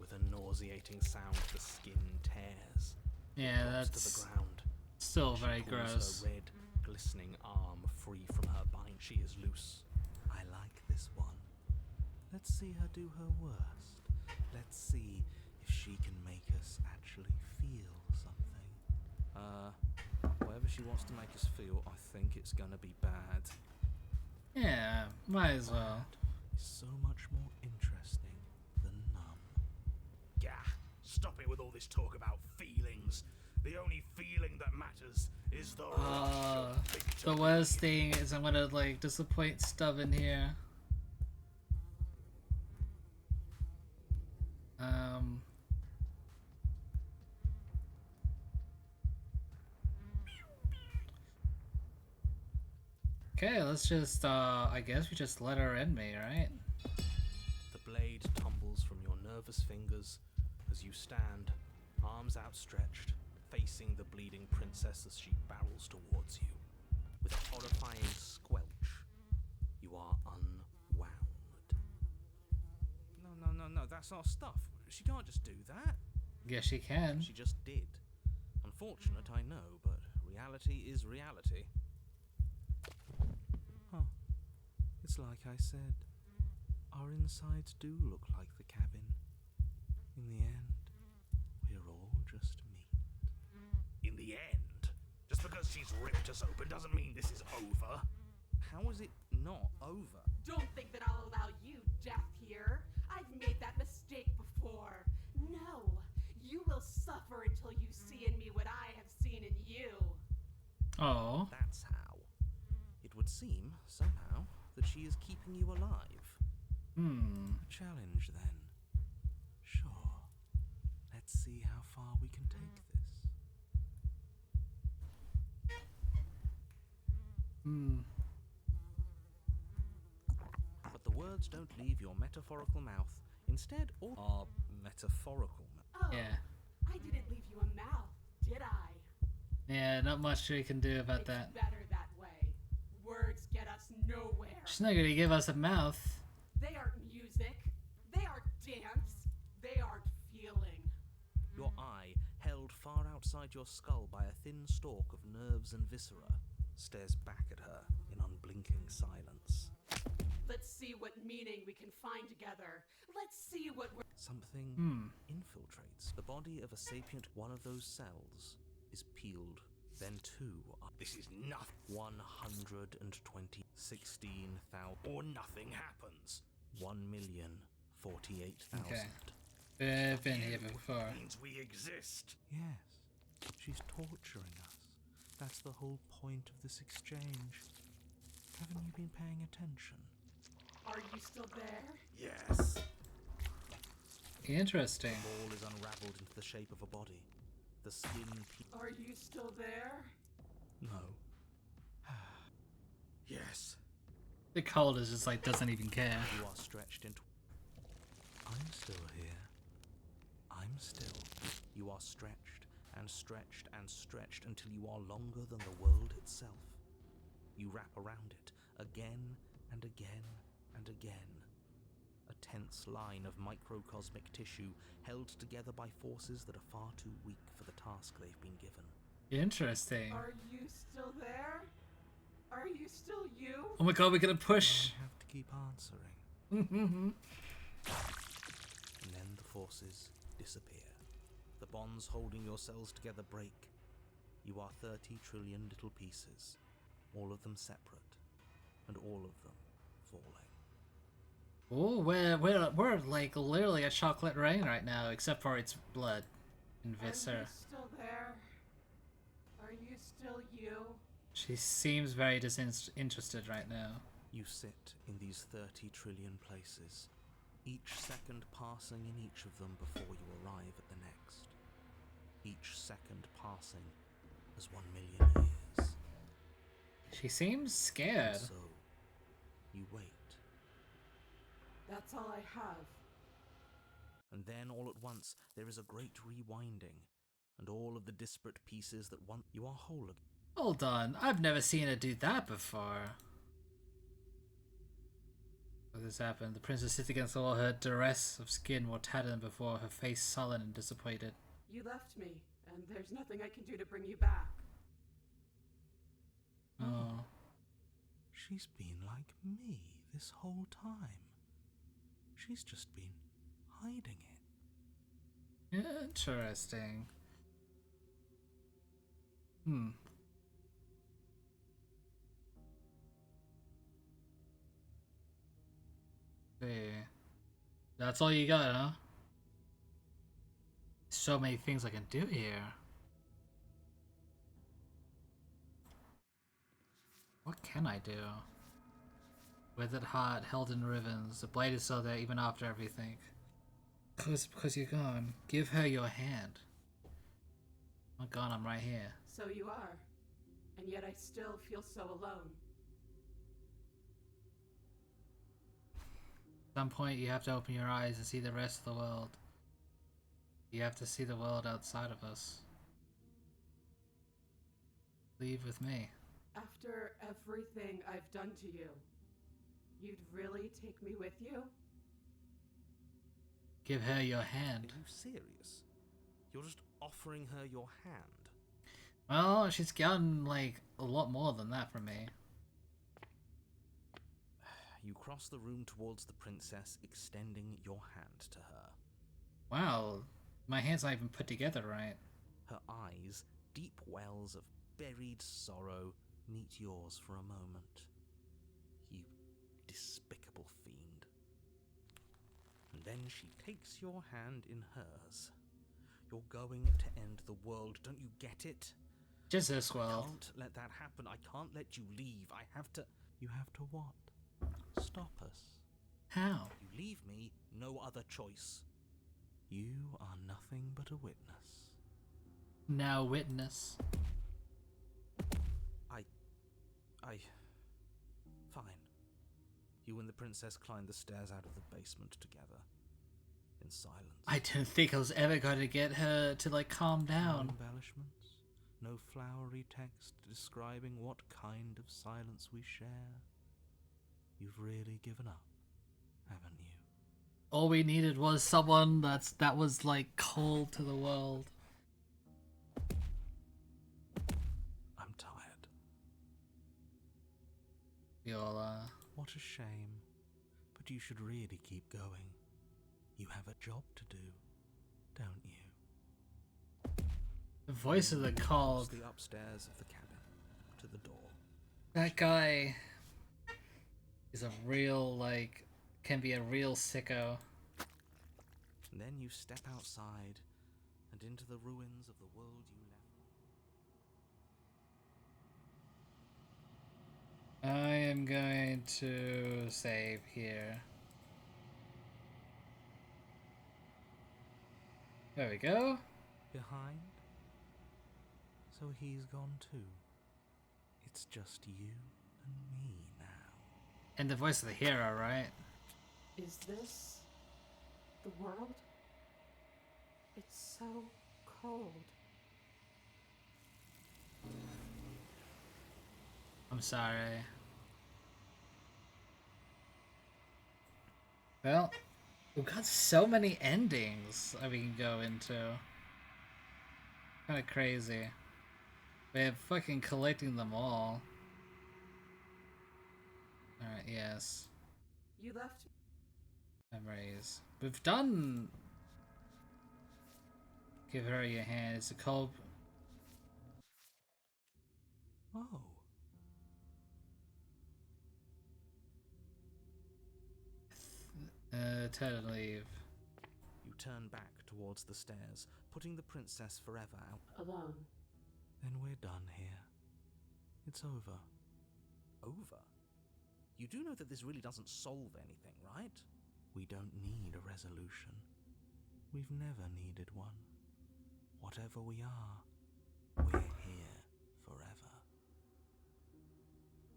with a nauseating sound, the skin tears. Yeah, Drops to that's the ground. still She very pulls gross. her red, glistening arm free from her bind. She is loose. I like this one. Let's see her do her worst. Let's see if she can make us actually feel something. Whatever she wants to make us feel, I think it's gonna be bad. Yeah, might as well. It's so much more interesting than numb. Gah! Stop it with all this talk about feelings. The only feeling that matters is the rush of The victory. worst thing is I'm gonna like disappoint Stubborn here. Okay, let's just I guess we just let her end me, right? The blade tumbles from your nervous fingers as you stand, arms outstretched, facing the bleeding princess as she barrels towards you. With a horrifying squelch, you are unwound. No, that's our stuff. She can't just do that. Yes, she can. She just did. Unfortunate, I know, but reality is reality. Huh. It's like I said. Our insides do look like the cabin. In the end, we're all just meat. In the end, just because she's ripped us open doesn't mean this is over. How is it not over? Don't think that I'll allow you death here. I've made that mistake before. No, you will suffer until you see in me what I have seen in you. Oh. That's how. It would seem, somehow, that she is keeping you alive. A challenge, then. Sure. Let's see how far we can take this. But the words don't leave your metaphorical mouth. Instead, all are metaphorical. Oh, Yeah. I didn't leave you a mouth, did I? Yeah, not much we can do about It's that. better that way. Words get us nowhere. She's not gonna give us a mouth. They aren't music. They aren't dance. They aren't feeling. Your eye, held far outside your skull by a thin stalk of nerves and viscera, stares back at her in unblinking silence. Let's see what meaning we can find together. Let's see what we're... Something infiltrates the body of a sapient. One of those cells is peeled. Then two are... This is nothing. 120, 16,000, Or nothing happens. 1,048,000. Okay. We've been here before. Means we exist. Yes, she's torturing us. That's the whole point of this exchange. Haven't you been paying attention? Are you still there? Yes. Interesting. The ball is unraveled into the shape of a body. The skin Are you still there? No. Yes. The cold is just like doesn't even care. You are stretched into... I'm still here. I'm still. You are stretched and stretched and stretched until you are longer than the world itself. You wrap around it again and again and again. A tense line of microcosmic tissue held together by forces that are far too weak for the task they've been given. Interesting. Are you still there? Are you still you? Oh my god, we're gonna push. I have to keep answering. And then the forces disappear. The bonds holding your cells together break. You are 30 trillion little pieces, all of them separate, and all of them falling. Oh, we're like literally a chocolate rain right now, except for its blood and Are you viscera. still there? Are you still you? She seems very disinterested right now. You sit in these 30 trillion places, each second passing in each of them before you arrive at the next. Each second passing as 1,000,000 years. She seems scared. And so, you wait. That's all I have. And then all at once there is a great rewinding, and all of the disparate pieces that once you are whole again. Hold on, I've never seen her do that before. What has happened? The princess sits against the wall, her dress of skin more tattered than before, her face sullen and disappointed. You left me, and there's nothing I can do to bring you back. Oh. She's been like me this whole time. She's just been hiding it. Interesting. See. That's all you got, huh? So many things I can do here. can I do? Withered heart, held in ribbons. The blade is still there even after everything. Because you're gone. Give her your hand. I'm gone, I'm right here. So you are. And yet I still feel so alone. At some point you have to open your eyes and see the rest of the world. You have to see the world outside of us. Leave with me. After everything I've done to you, you'd really take me with you? Give her your Are hand. you serious? You're just offering her your hand? Well, she's gotten, like, a lot more than that from me. You cross the room towards the princess, extending your hand to her. Wow, my hand's not even put together right. Her eyes, deep wells of buried sorrow, meet yours for a moment. You despicable fiend. And then she takes your hand in hers. You're going to end the world, don't you get it? Just this I world. can't let that happen. I can't let you leave. I have to... You have to what? Stop us. How? You leave me, no other choice. You are nothing but a witness. Now witness. Fine. You and the princess climb the stairs out of the basement together. In silence. I didn't think I was ever going to get her to, like, calm No down. embellishments. No flowery text describing what kind of silence we share. You've really given up, haven't you? All we needed was someone that was, like, cold to the world. I'm tired. Viola. What a shame. But you should really keep going. You have a job to do, don't you? The voice of the cold. The upstairs of the cabin to the door. That guy is a real, like, can be a real sicko. And then you step outside and into the ruins of the world you left. I am going to save here. There we go. Behind? So he's gone too. It's just you and me now. And the voice of the hero, right? Is this the world? It's so cold. I'm sorry. Well, we've got so many endings that we can go into. Kind of crazy. We're fucking collecting them all. Alright, yes. You left Memories. We've done... Give her your hand. It's a cold... Oh. Turn and leave. You turn back towards the stairs, putting the princess forever out. alone. Then we're done here. It's over. Over? You do know that this really doesn't solve anything, right? We don't need a resolution. We've never needed one. Whatever we are, we're here forever.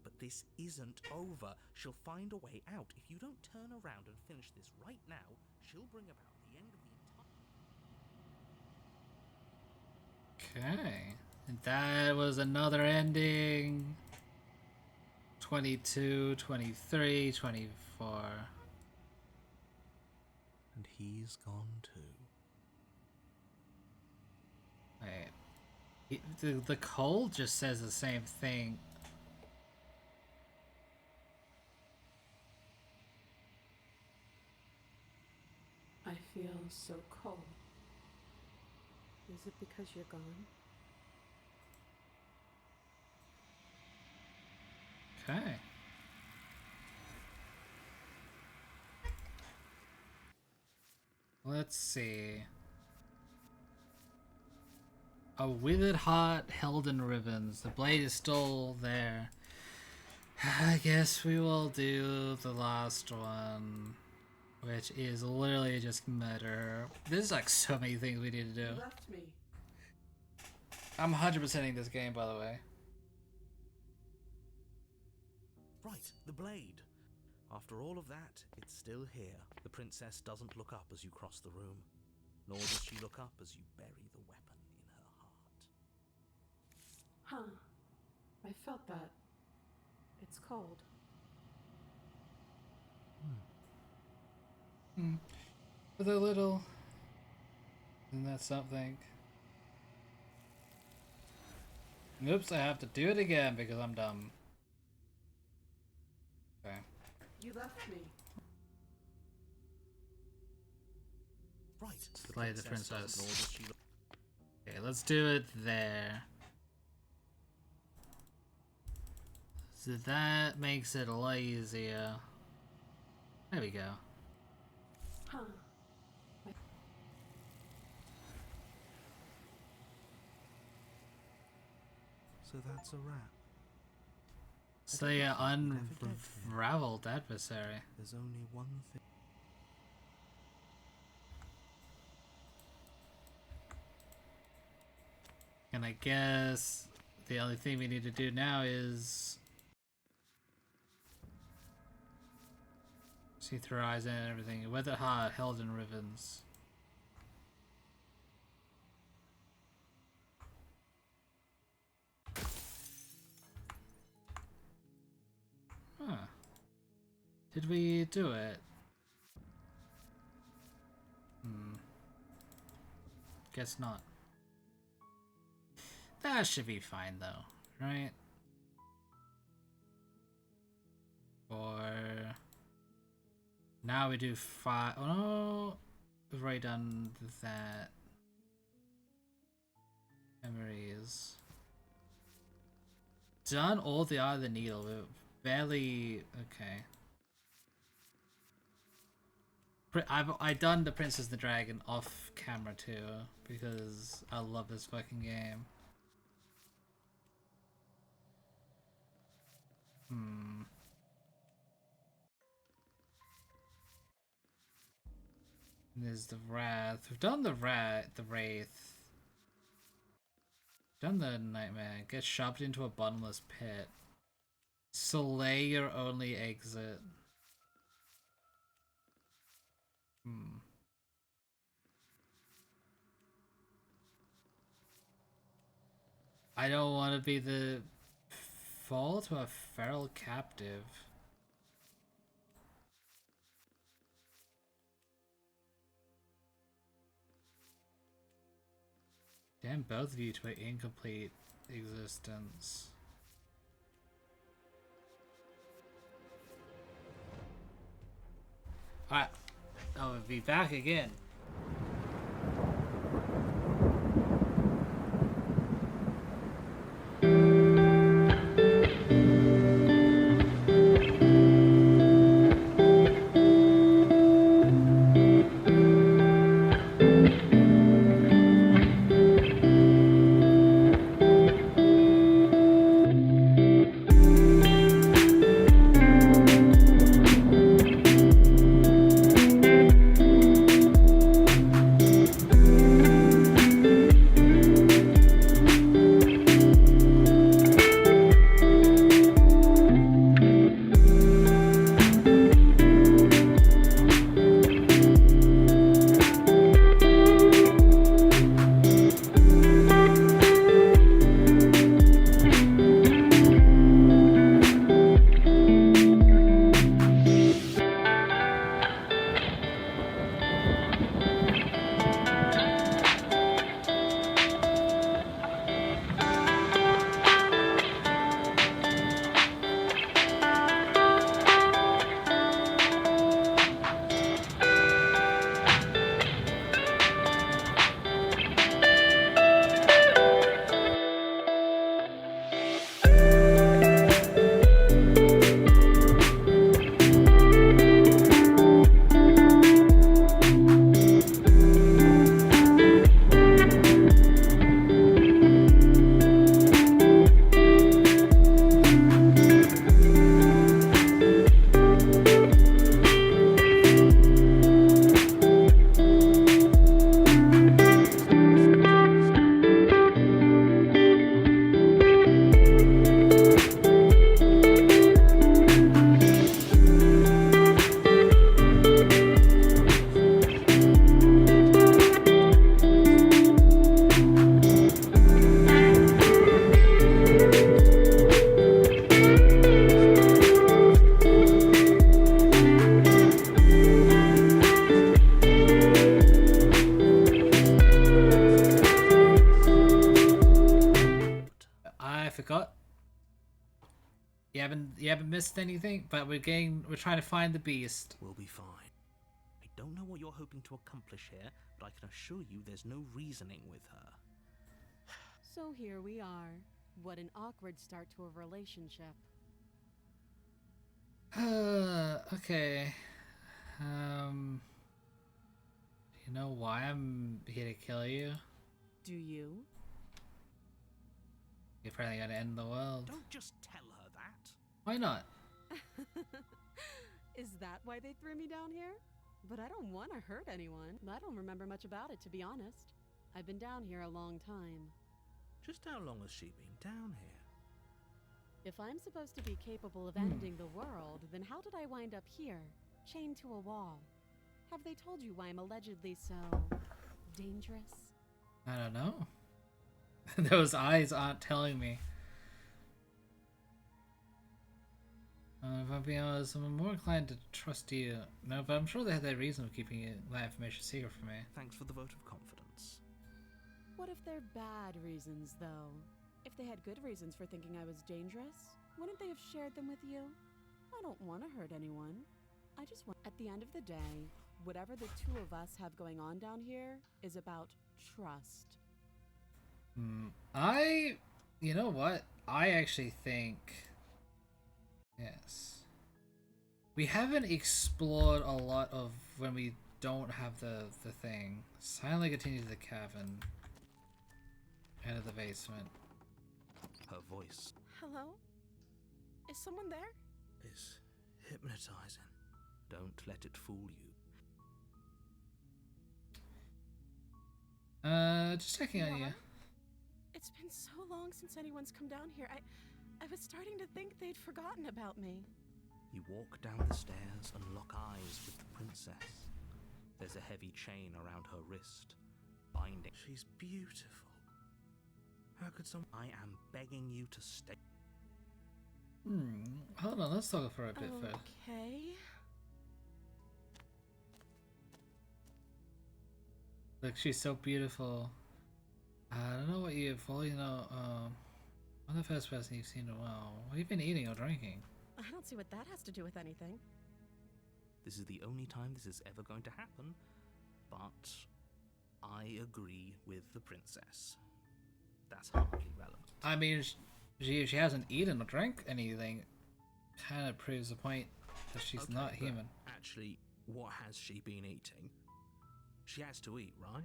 But this isn't over. She'll find a way out. If you don't turn around and finish this right now, she'll bring about the end of the entire... Okay. And that was another ending. 22, 23, 24. And he's gone too. Wait. The cold just says the same thing. I feel so cold. Is it because you're gone? Okay. Let's see. A withered heart held in ribbons. The blade is still there. I guess we will do the last one, which is literally just murder. There's like so many things we need to do. You left me. I'm 100%ing this game, by the way. Right, the blade. After all of that, it's still here. The princess doesn't look up as you cross the room, nor does she look up as you bury the weapon in her heart. Huh. I felt that. It's cold. With a little... Isn't that something? Oops, I have to do it again because I'm dumb. Okay. You left me. Right, Slay the princess. doesn't nor does she look. Okay, let's do it there. So that makes it a lot easier. There we go. Huh. So that's a wrap. Slay an unraveled adversary. There's only one thing. And I guess the only thing we need to do now is see through eyes and everything. Weather heart held in ribbons. Huh. Did we do it? Guess not. That should be fine though, right? Or now we do 5. Oh no, we've already done that. Memories. Done all the Eye of the Needle. We've barely. Okay. I've done the Princess and the Dragon off camera too because I love this fucking game. There's the Wrath. We've done the Wraith. Done the Nightmare. Get shoved into a bottomless pit. Slay your only exit. I don't want to be the fall to a feral captive. Damn both of you to an incomplete existence. Alright, I'll be back again. forgot. You haven't missed anything, but we're trying to find the beast. We'll be fine. I don't know what you're hoping to accomplish here, but I can assure you there's no reasoning with her. So here we are. What an awkward start to a relationship. Okay. You know why I'm here to kill you? Do you? You're probably gonna end the world. Don't just tell her that. Why not? Is that why they threw me down here? But I don't want to hurt anyone. I don't remember much about it, to be honest. I've been down here a long time. Just how long has she been down here? If I'm supposed to be capable of ending the world, then how did I wind up here, chained to a wall? Have they told you why I'm allegedly so dangerous? I don't know. Those eyes aren't telling me. If I'm being honest, I'm more inclined to trust you. No, but I'm sure they had their reason for keeping that information secret from me. Thanks for the vote of confidence. What if they're bad reasons, though? If they had good reasons for thinking I was dangerous, wouldn't they have shared them with you? I don't want to hurt anyone. I just want... At the end of the day, whatever the two of us have going on down here is about trust. You know what? I actually think... Yes. We haven't explored a lot of when we don't have the thing. Silently continue to the cabin. Out of the basement. Her voice Hello? Is someone there? is hypnotizing. Don't let it fool you. Just checking on you. It's been so long since anyone's come down here. I was starting to think they'd forgotten about me. You walk down the stairs and lock eyes with the princess. There's a heavy chain around her wrist, binding. She's beautiful. How could someone... I am begging you to stay. Hold on, let's talk for a bit first. Okay. Look, she's so beautiful. I don't know what I'm the first person you've seen in a while. What have you been eating or drinking? I don't see what that has to do with anything. This is the only time this is ever going to happen, but I agree with the princess. That's hardly relevant. I mean, she hasn't eaten or drank anything. Kind of proves the point that she's Okay, not but human. Actually, what has she been eating? She has to eat, right?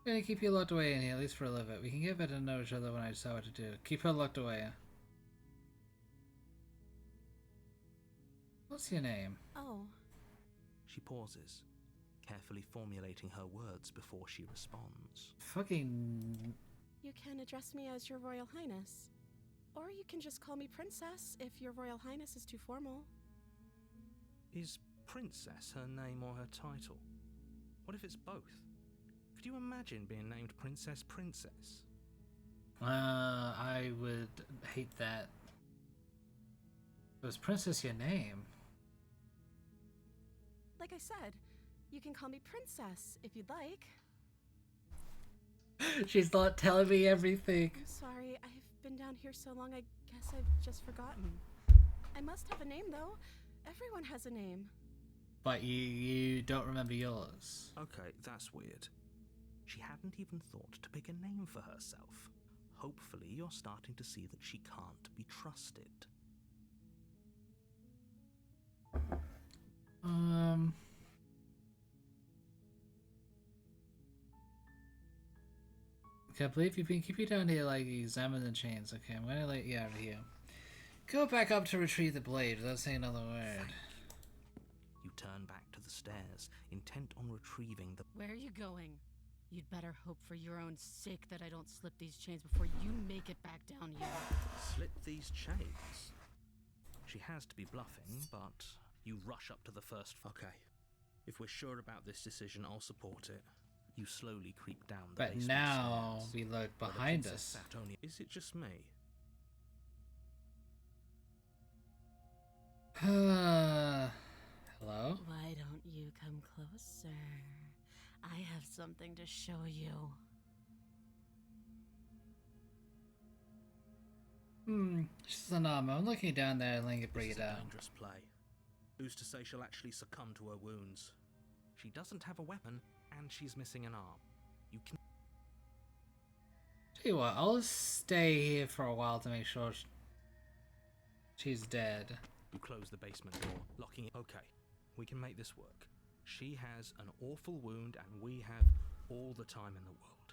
I'm gonna keep you locked away in here, at least for a little bit. We can get better to know each other when I decide what to do. Keep her locked away. What's your name? Oh, She pauses, carefully formulating her words before she responds. Fucking... you can address me as Your Royal Highness. Or you can just call me Princess if Your Royal Highness is too formal. Is princess her name or her title? What if it's both? Could you imagine being named Princess? I would hate that. Was Princess your name? Like I said, you can call me Princess if you'd like. She's not telling me everything. I'm sorry, I've been down here so long I guess I've just forgotten. I must have a name though. Everyone has a name. But you don't remember yours. Okay, that's weird. She hadn't even thought to pick a name for herself. Hopefully you're starting to see that she can't be trusted. Can't believe you've been keeping down here like examining the chains. Okay, I'm gonna let you out of here. Go back up to retrieve the blade without saying another word. You turn back to the stairs, intent on retrieving the... Where are you going? You'd better hope for your own sake that I don't slip these chains before you make it back down here. Slip these chains? She has to be bluffing, but you rush up to the first... Okay. If we're sure about this decision, I'll support it. You slowly creep down the But basement now stairs, we look where the behind princess us. sat only... Is it just me? Hello? Why don't you come closer? I have got something to show you. She's an armor. I'm looking down there and letting it bring This it is a down. dangerous play. Who's to say she'll actually succumb to her wounds? She doesn't have a weapon, and she's missing an arm. You can. Tell you what, I'll stay here for a while to make sure she's dead. You close the basement door, locking it. Okay, we can make this work. She has an awful wound, and we have all the time in the world.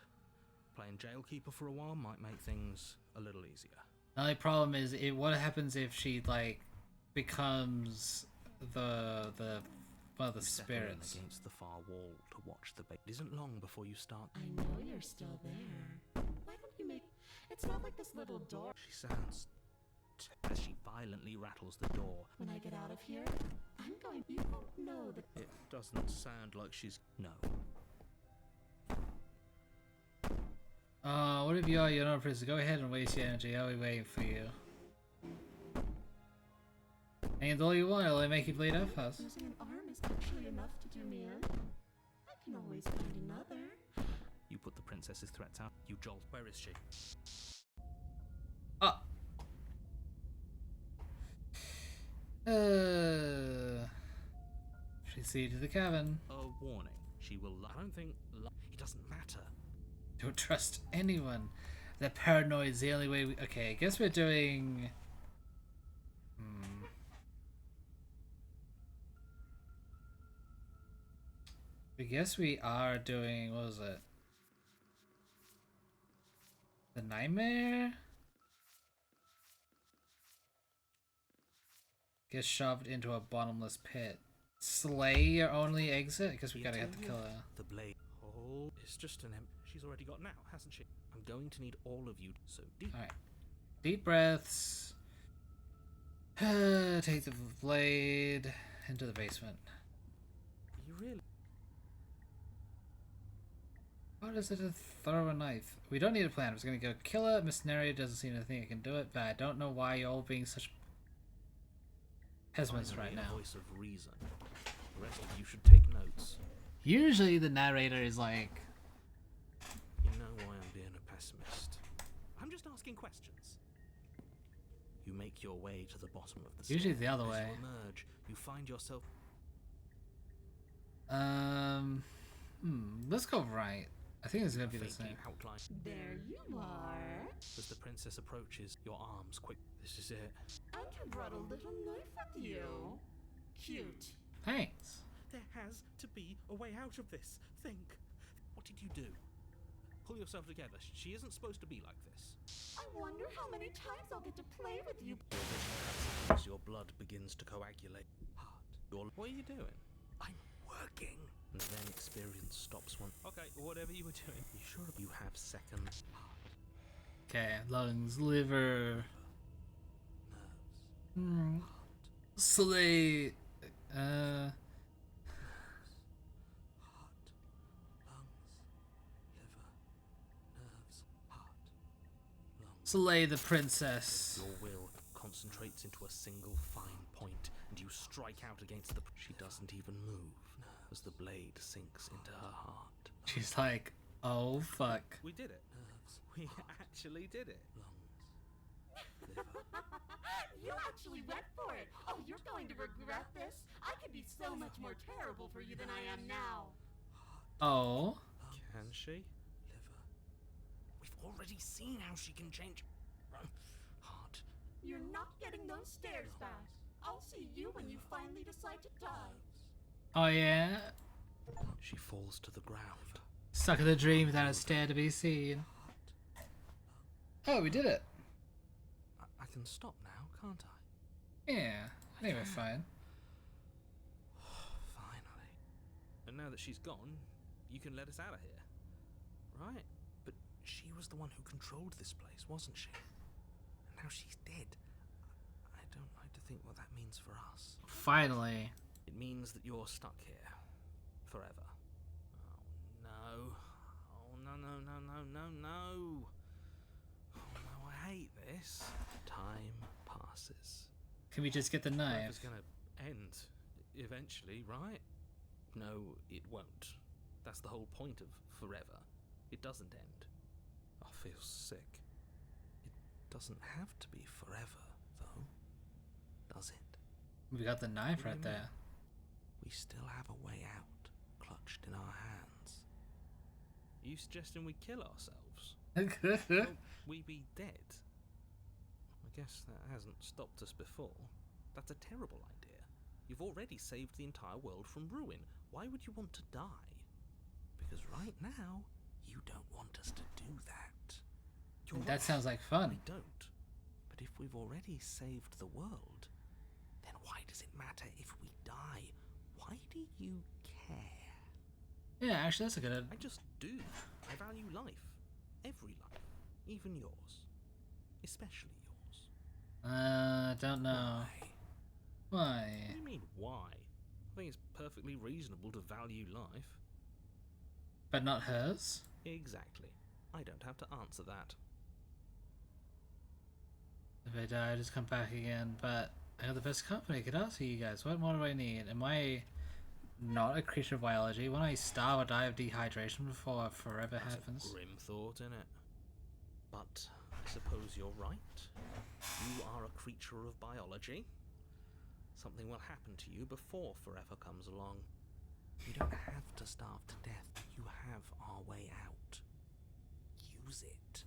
Playing jailkeeper for a while might make things a little easier. The only problem is, what happens if she like becomes the one of the You settle in spirits? against the far wall to watch the. It isn't long before you start. I know you're still there. Why don't you make... It's not like this little door. She sounds. As she violently rattles the door. When I get out of here, I'm going... You don't know that... It doesn't sound like she's. No. What if you are your own prisoner? Go ahead and waste your energy. I'll be waiting for you. And all you want, it'll make you bleed out fast. Losing an arm is actually enough to do me in. I can always find another. You put the princess's threats out. You jolt. Where is she? Ah. She's leading to the cabin. A warning. She will. I don't think. It doesn't matter. Don't trust anyone. That paranoid is the only way we... Okay, I guess we're doing... I guess we are doing... What was it? The nightmare? Get shoved into a bottomless pit. Slay your only exit? I guess we gotta have to kill her. The blade. Oh, it's just an she's already got now, hasn't she? I'm going to need all of you. So deep. Alright. Deep breaths. Take the blade into the basement. You really? What is it to throw a knife? We don't need a plan. I'm just gonna go kill her. Miss Neria doesn't seem to think I can do it, but I don't know why you're all being such pessimists right Finally, a now. voice of reason. The rest of you should take notes. Usually the narrator is like, You know why I'm being a pessimist. I'm just asking questions. You make your way to the bottom of the Usually stair. the other As way. you emerge, you find yourself. let's go right. I think it's gonna be the faintly same. outlined. There you are. As the princess approaches, your arms quick. This is it. And you brought a little knife with you. Cute. Thanks. There has to be a way out of this. Think. What did you do? Pull yourself together. She isn't supposed to be like this. I wonder how many times I'll get to play with you. Your vision cuts as your blood begins to coagulate. Heart. What are you doing? I'm working. And then experience stops one. Okay, whatever you were doing. You sure you have second? Heart. Okay, lungs, liver, Nerves. slay. Heart, lungs, liver, nerves, heart, lungs. Slay the princess. Your will concentrates into a single fine point, and you strike out against the. She doesn't even move as the blade sinks into her heart. She's like, oh fuck. We did it. Nerves. We actually did it. Lungs. Liver. You actually went for it. Oh, you're going to regret this. I could be so much more terrible for you than I am now. Oh. Can she? Liver. We've already seen how she can change. Heart. You're not getting those stairs back. I'll see you when you finally decide to die. Oh yeah? She falls to the ground. Stuck in the dream without a stair to be seen. Oh, we did it. I can stop now, can't I? Yeah, I think we're fine. Finally. And now that she's gone, you can let us out of here. Right? But she was the one who controlled this place, wasn't she? And now she's dead. I don't like to think what that means for us. Finally. It means that you're stuck here. Forever. Oh no. Oh no, no, no, no, no, no. Oh no, I hate this. Time passes. Can we just get the Life knife? is gonna end eventually, right? No, it won't. That's the whole point of forever. It doesn't end. I feel sick. It doesn't have to be forever, though, does it? We got the knife What do right you there. mean? We still have a way out, clutched in our hands. Are you suggesting we kill ourselves? That's Won't we be dead? I guess that hasn't stopped us before. That's a terrible idea. You've already saved the entire world from ruin. Why would you want to die? Because right now, you don't want us to do that. You're that right. sounds like fun. We don't. But if we've already saved the world, then why does it matter if we die? Why do you care? Yeah, actually, that's a good. I just do. I value life. Every life. Even yours. Especially yours. Don't know. What Why? do you mean, why? I think it's perfectly reasonable to value life. But not hers? Exactly. I don't have to answer that. If I die, I just come back again. But I got the best company. Could ask you guys, what more do I need? Am I not a creature of biology? When I starve or die of dehydration before forever That's happens? a grim thought, innit? But I suppose you're right. You are a creature of biology. Something will happen to you before forever comes along. You don't have to starve to death. You have our way out. Use it.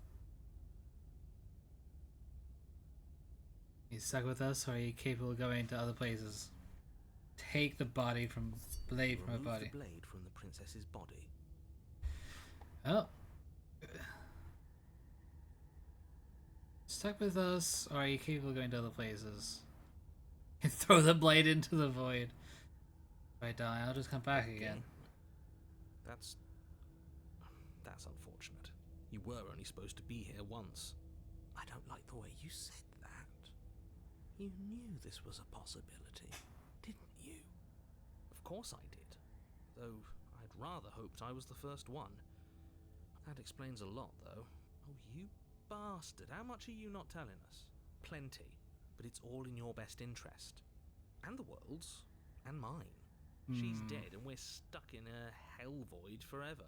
You stuck with us, or are you capable of going to other places? Take the body from blade from her Remove body. the blade from the princess's body. Oh. Stuck with us, or are you capable of going to other places? Throw the blade into the void. If I die, I'll just come back again. That's unfortunate. You were only supposed to be here once. I don't like the way you said that. You knew this was a possibility, didn't you? Of course I did. Though I'd rather hoped I was the first one. That explains a lot, though. Oh, you bastard. How much are you not telling us? Plenty. But it's all in your best interest. And the world's. And mine. She's dead and we're stuck in a hell void forever.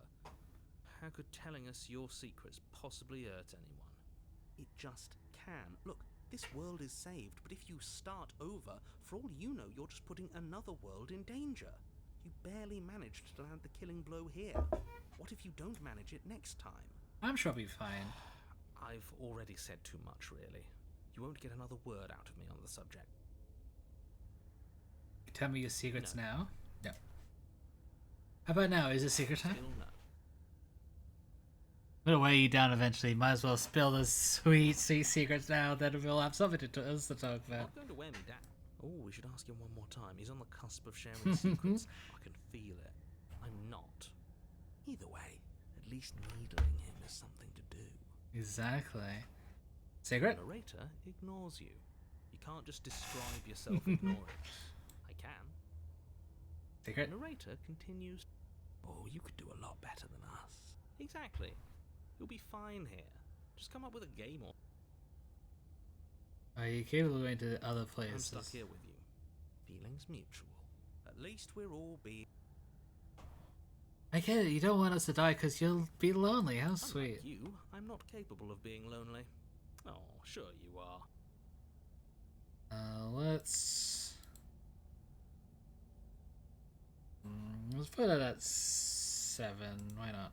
How could telling us your secrets possibly hurt anyone? It just can. Look, this world is saved, but if you start over, for all you know, you're just putting another world in danger. You barely managed to land the killing blow here. What if you don't manage it next time? I'm sure I'll be fine. I've already said too much, really. You won't get another word out of me on the subject. Tell me your secrets No. now? No. How about now? Is it secret time? Still no. I'm gonna weigh you down eventually. Might as well spill the sweet, sweet secrets now, then we'll have something to us to talk You're about. not going to wear me down. Oh, we should ask him one more time. He's on the cusp of sharing secrets. I can feel it. I'm not. Either way, at least needling him is something to do. Exactly. The Secret? narrator ignores you. You can't just describe yourself ignoring. I can. The Secret? narrator continues. Oh, you could do a lot better than us. Exactly. You'll be fine here. Just come up with a game or. Are you capable of going to other I'm places? stuck here with you. Feelings mutual. At least we're all being. I get it. You don't want us to die because you'll be lonely. How sweet. Unlike you, I'm not capable of being lonely. Oh, sure you are. Let's put it at 7. Why not?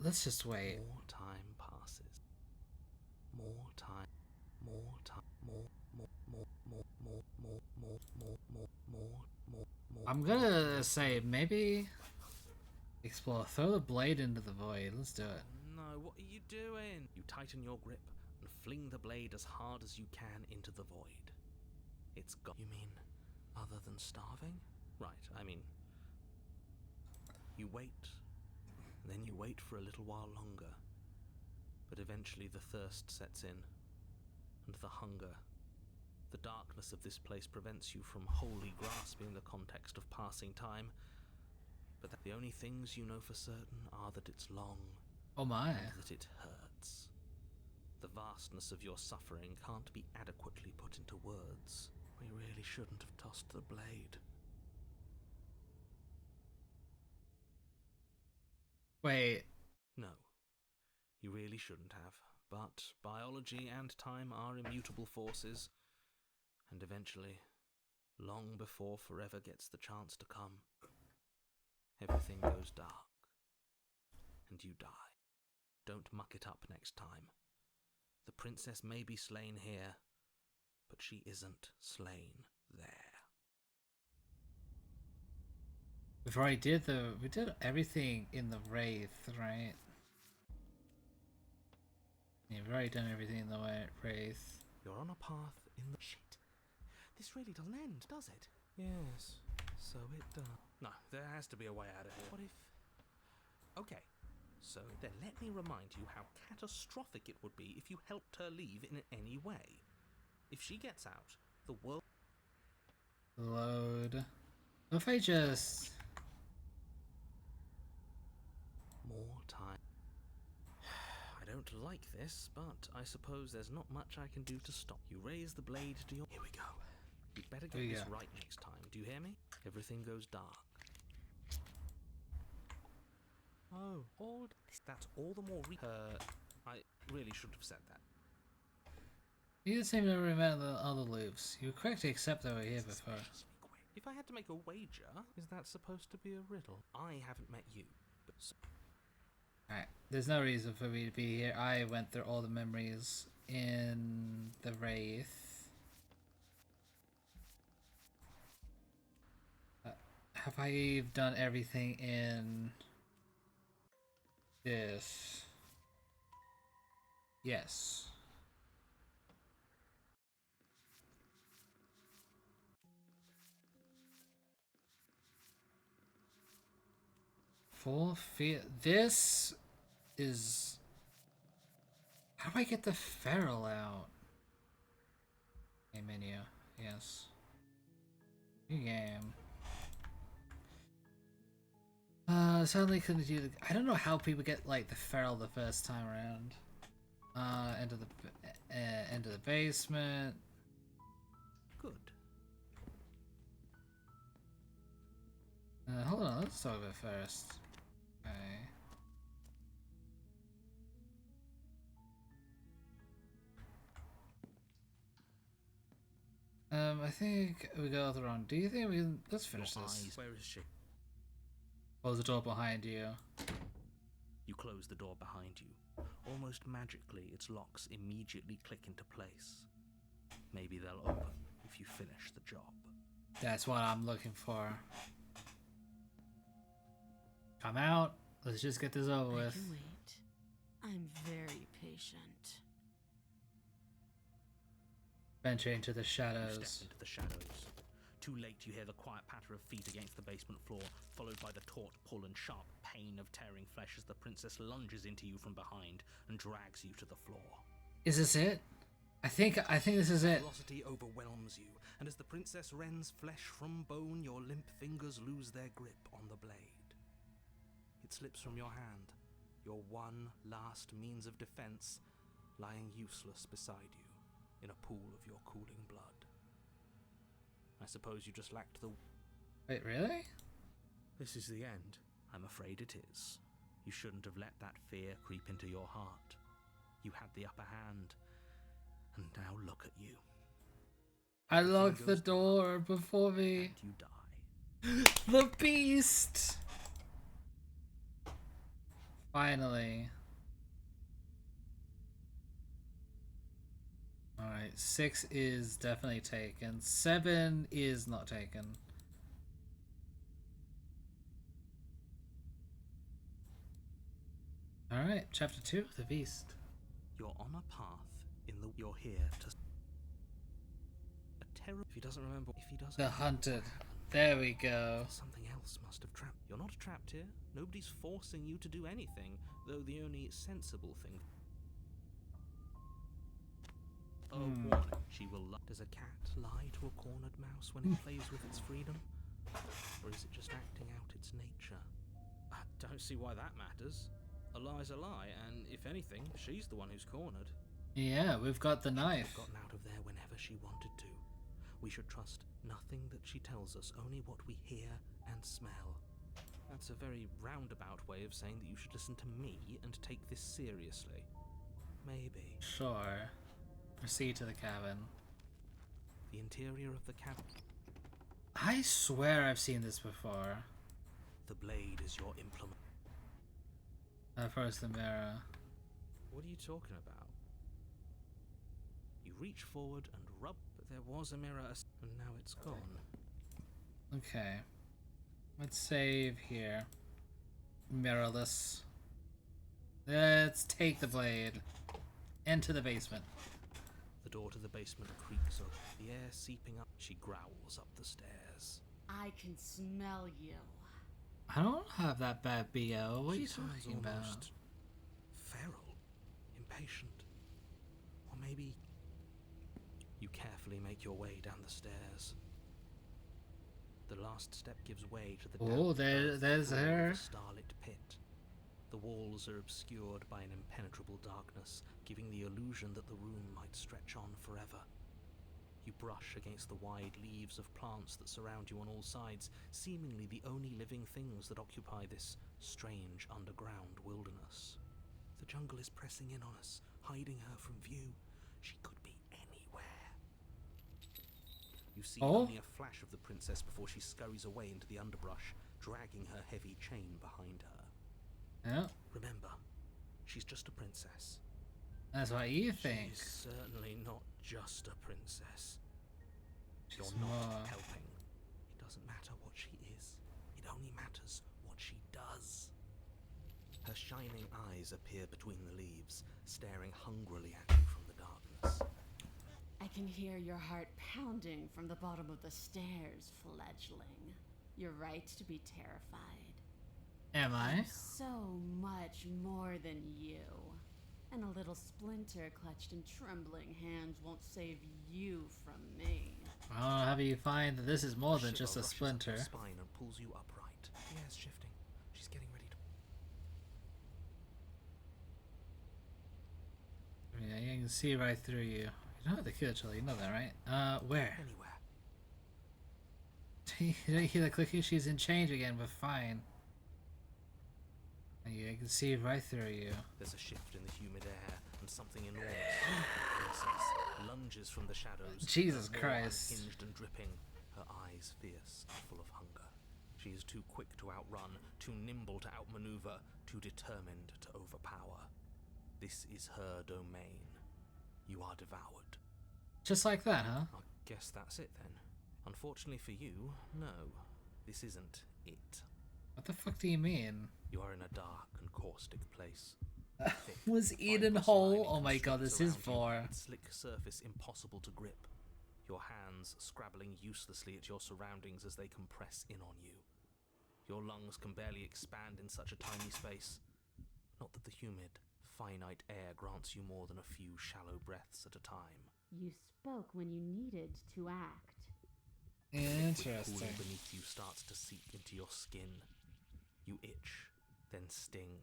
Let's just wait. More time passes. More time. More time. More. I'm gonna say maybe explore. Throw the blade into the void. Let's do it. No, what are you doing? You tighten your grip and fling the blade as hard as you can into the void. It's gone. You mean, other than starving? Right, I mean. You wait, and then you wait for a little while longer. But eventually the thirst sets in, and the hunger. The darkness of this place prevents you from wholly grasping the context of passing time. But the only things you know for certain are that it's long, Oh my. and that it hurts. The vastness of your suffering can't be adequately put into words. We really shouldn't have tossed the blade. Wait, No, you really shouldn't have. But biology and time are immutable forces, and eventually, long before forever gets the chance to come, everything goes dark, and you die. Don't muck it up next time. The princess may be slain here, but she isn't slain there. we did everything in the Wraith, right? Yeah, we've already done everything in the Wraith. You're on a path in the... Shit. This really doesn't end, does it? Yes, so it does. No, there has to be a way out of here. What if... Okay, so then let me remind you how catastrophic it would be if you helped her leave in any way. If she gets out, the world... Load. What if I just... More time. I don't like this, but I suppose there's not much I can do to stop. You raise the blade to your... Here we go. You'd better get this right next time. Do you hear me? Everything goes dark. Oh, old. That's all the more I really shouldn't have said that. You seem to remember the other loops. You were correct to accept that we're here before. If I had to make a wager, is that supposed to be a riddle? I haven't met you, but... Alright, there's no reason for me to be here. I went through all the memories in the Wraith. Have I done everything in this? Yes. Full fear. This is... How do I get the feral out? Game menu. Yes. New game. Suddenly couldn't do the... I don't know how people get, like, the feral the first time around. Into the basement. Good. Hold on, let's talk about it first. Okay. I think we got the wrong. Do you think we can... Let's finish this. Where is she? Close the door behind you. You close the door behind you. Almost magically, its locks immediately click into place. Maybe they'll open if you finish the job. That's what I'm looking for. Come out. Let's just get this over I with. can wait. I'm very patient. Venture into the You shadows. step into the shadows. Too late, you hear the quiet patter of feet against the basement floor, followed by the taut pull and sharp pain of tearing flesh as the princess lunges into you from behind and drags you to the floor. Is this it? I think this is it. Velocity overwhelms you, and as the princess rends flesh from bone, your limp fingers lose their grip on the blade. It slips from your hand, your one last means of defense, lying useless beside you in a pool of your cooling blood. I suppose you just lacked the... Wait, really? This is the end. I'm afraid it is. You shouldn't have let that fear creep into your heart. You had the upper hand, and now look at you. I locked the door before me. And you die. The beast! Finally. Alright, 6 is definitely taken. 7 is not taken. Alright, chapter 2, The Beast. You're on a path in the... You're here to... A terror... If he doesn't remember... If he doesn't... The Hunted. There we go. Something else must have trapped... You're not trapped here. Nobody's forcing you to do anything, though the only sensible thing... Warning. She will... Does a cat lie to a cornered mouse when it plays with its freedom? Or is it just acting out its nature? I don't see why that matters. A lie's a lie, and if anything, she's the one who's cornered. Yeah, we've got the She knife. could have gotten out of there whenever she wanted to. We should trust nothing that she tells us, only what we hear and smell. That's a very roundabout way of saying that you should listen to me and take this seriously. Maybe. Sure. Proceed to the cabin. The interior of the cabin. I swear I've seen this before. The blade is your implement. First the mirror. What are you talking about? You reach forward and rub, but there was a mirror, and now it's gone. Okay. Let's save here. Mirrorless. Let's take the blade. Into the basement. The door to the basement creaks open, the air seeping up. She growls up the stairs. I can smell you. I don't have that bad BO. What are She you sounds talking about? almost feral, impatient. Or maybe you carefully make your way down the stairs. The last step gives way to the Oh, there's her. starlit pit. The walls are obscured by an impenetrable darkness, giving the illusion that the room might stretch on forever. You brush against the wide leaves of plants that surround you on all sides, seemingly the only living things that occupy this strange underground wilderness. The jungle is pressing in on us, hiding her from view. She could be anywhere. You see only a flash of the princess before she scurries away into the underbrush, dragging her heavy chain behind her. Yeah, Remember, she's just a princess. that's what you think. She's certainly not just a princess. You're She's not more. helping. It doesn't matter what she is. It only matters what she does. Her shining eyes appear between the leaves, staring hungrily at you from the darkness. I can hear your heart pounding from the bottom of the stairs, fledgling. You're right to be terrified. Am I? I'm so much more than you. And a little splinter clutched in trembling hands won't save you from me. Oh, how do you find that this is more than Shiver just a rushes up splinter? your spine and pulls you upright. The air's shifting. She's getting ready to. Yeah, you can see right through you. You don't have to kill each other, you know that, right? Where? Anywhere. You don't hear the clicking? She's in change again, but fine. Yeah, I can see right through you. There's a shift in the humid air, and something enormous, the princess, lunges from the shadows. Jesus her maw Christ. unhinged and dripping, her eyes fierce and full of hunger. She is too quick to outrun, too nimble to outmaneuver, too determined to overpower. This is her domain. You are devoured. Just like that, huh? I guess that's it then. Unfortunately for you, no. This isn't it. What the fuck do you mean? You are in a dark and caustic place. Was Eden Fibrous whole? lining Oh my god, this constricts is around you, for. its slick surface impossible to grip. Your hands scrabbling uselessly at your surroundings as they compress in on you. Your lungs can barely expand in such a tiny space. Not that the humid, finite air grants you more than a few shallow breaths at a time. You spoke when you needed to act. The Interesting. cooling beneath you starts to seep into your skin. You itch, then sting,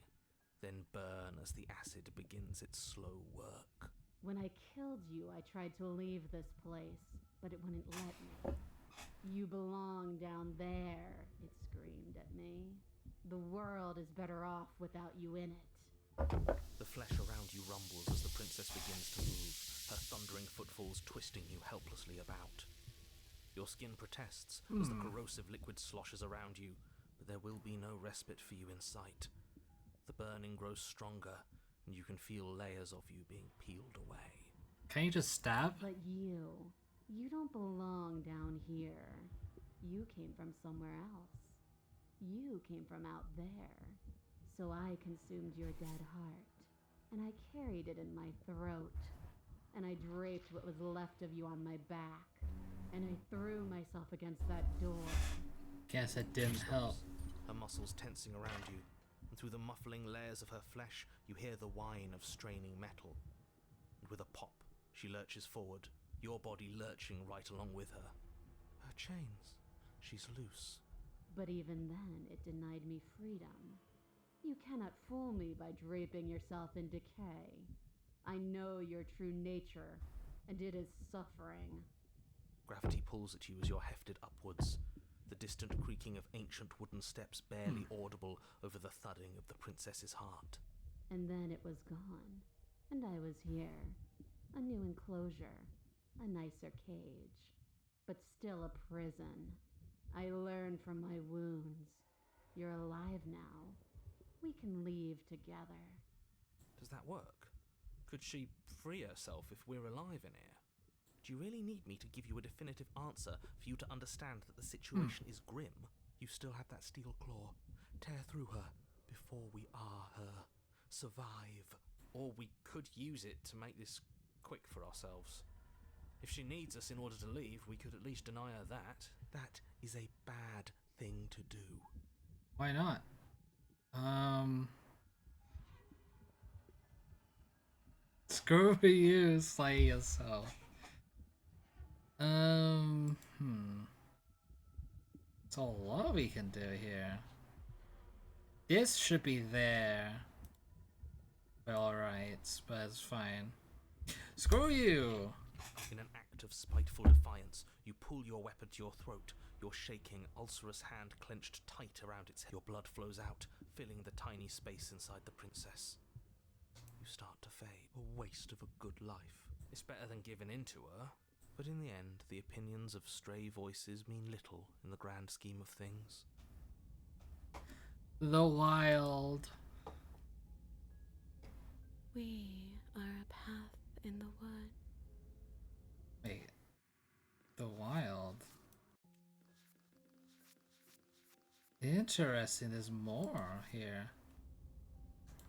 then burn as the acid begins its slow work. When I killed you, I tried to leave this place, but it wouldn't let me. You belong down there, it screamed at me. The world is better off without you in it. The flesh around you rumbles as the princess begins to move, her thundering footfalls twisting you helplessly about. Your skin protests as the corrosive liquid sloshes around you, but there will be no respite for you in sight. The burning grows stronger, and you can feel layers of you being peeled away. Can you just stab? But you don't belong down here. You came from somewhere else. You came from out there. So I consumed your dead heart, and I carried it in my throat, and I draped what was left of you on my back, and I threw myself against that door. Guess it didn't help. Her muscles tensing around you, and through the muffling layers of her flesh, you hear the whine of straining metal. And with a pop, she lurches forward, your body lurching right along with her. Her chains. She's loose. But even then, it denied me freedom. You cannot fool me by draping yourself in decay. I know your true nature, and it is suffering. Gravity pulls at you as you're hefted upwards. The distant creaking creaking of ancient wooden steps barely audible over the thudding of the princess's heart. And then it was gone. And I was here. A new enclosure. A nicer cage. But still a prison. I learned from my wounds. You're alive now. We can leave together. Does that work? Could she free herself if we're alive in here? Do you really need me to give you a definitive answer for you to understand that the situation is grim? You still have that steel claw. Tear through her before we are her. Survive. Or we could use it to make this quick for ourselves. If she needs us in order to leave, we could at least deny her that. That is a bad thing to do. Why not? Screw you, slay yourself. It's a lot we can do here. This should be there. Well, alright, but it's fine. Screw you! In an act of spiteful defiance, you pull your weapon to your throat, your shaking, ulcerous hand clenched tight around its head. Your blood flows out, filling the tiny space inside the princess. You start to fade, a waste of a good life. It's better than giving in to her, but in the end, the opinions of stray voices mean little in the grand scheme of things. The wild. We are a path in the wood. Wait. The wild. Interesting, there's more here.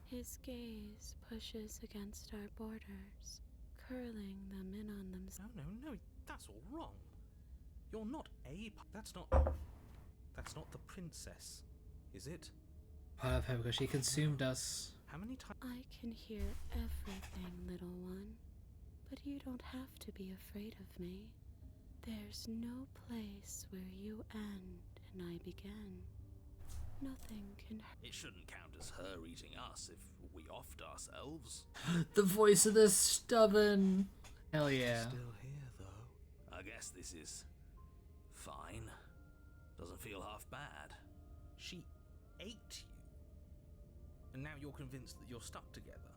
His gaze pushes against our borders, curling them in on themselves. No, that's all wrong. You're not that's not the princess, is it? Part of her because she consumed us. How many times? I can hear everything, little one, but you don't have to be afraid of me. There's no place where you end and I begin. Nothing can hurt. It shouldn't count as her eating us if we offed ourselves. The voice of the stubborn. Hell yeah. Still here, though. I guess this is fine. Doesn't feel half bad. She ate you. And now you're convinced that you're stuck together.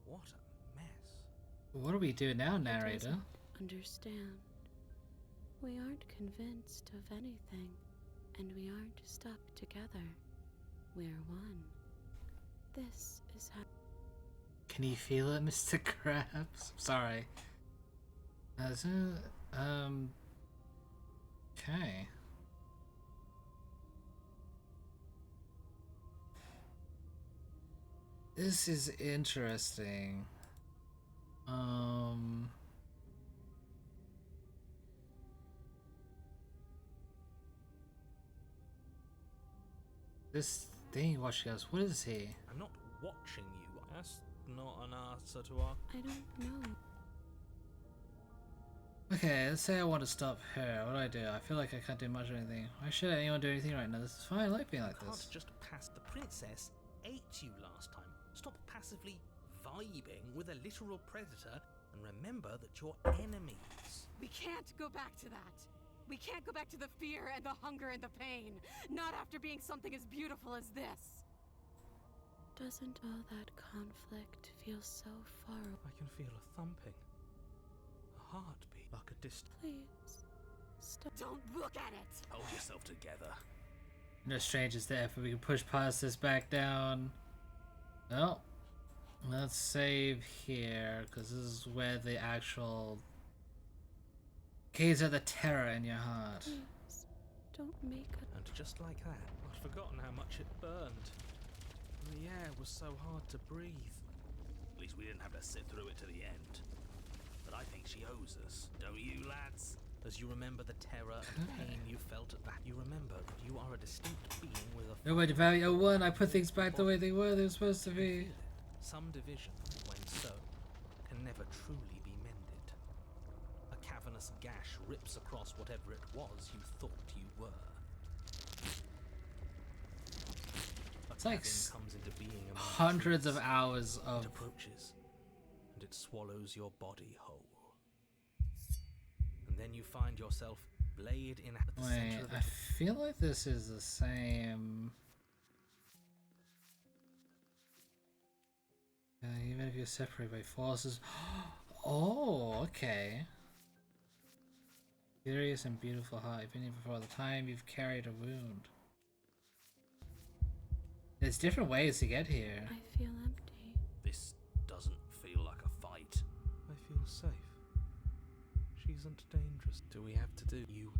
What a mess. What do we do now, narrator? Doesn't understand. We aren't convinced of anything, and we aren't stuck together. We're one. This is how. Can you feel it, Mr. Krabs? Sorry. Okay. This is interesting. This thing, watch us. What is he? I'm not watching you. That's not an answer to our... I don't know. Okay, let's say I want to stop her. What do? I feel like I can't do much of anything. Why should anyone do anything right now? This is fine. I like being like Can't this. just pass. The princess ate you last time. Stop passively vibing with a literal predator and remember that you're enemies. We can't go back to that. We can't go back to the fear and the hunger and the pain. Not after being something as beautiful as this. Doesn't all that conflict feel so far away? I can feel a thumping. A heartbeat. Like a distant... Please, stop. Don't look at it! Hold yourself together. No strangers there, but we can push past this back down. Well, let's save here, because this is where the actual gaze of the terror in your heart. Please, don't make a... And just like that, I'd forgotten how much it burned. And the air was so hard to breathe. At least we didn't have to sit through it to the end. But I think she owes us, don't you, lads? As you remember the terror and pain you felt at that, you remember that you are a distinct being with a... No way to value 01. I put things back the way they were supposed to be. Some division, when so, can never truly be mended. A cavernous gash rips across whatever it was you thought you were. It's like comes into being among hundreds of trees. hours of... It approaches, and it swallows your body whole. And then you find yourself blade in at the Wait, center of I it. feel like this is the same. Even if you're separated by forces. Oh, okay. Curious and beautiful heart, even before the time you've carried a wound. There's different ways to get here. I feel empty. This doesn't feel like a fight. I feel safe. She isn't dangerous. Do we have to do you?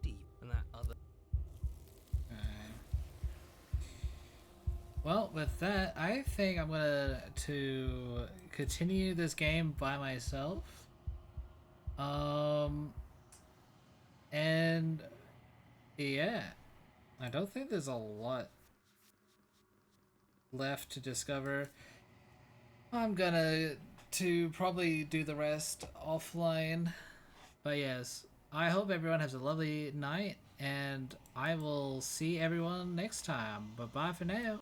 Deep and that other. Well, with that, I think I'm gonna to continue this game by myself. And yeah, I don't think there's a lot left to discover. I'm gonna to probably do the rest offline. But yes, I hope everyone has a lovely night, and I will see everyone next time. Bye bye for now.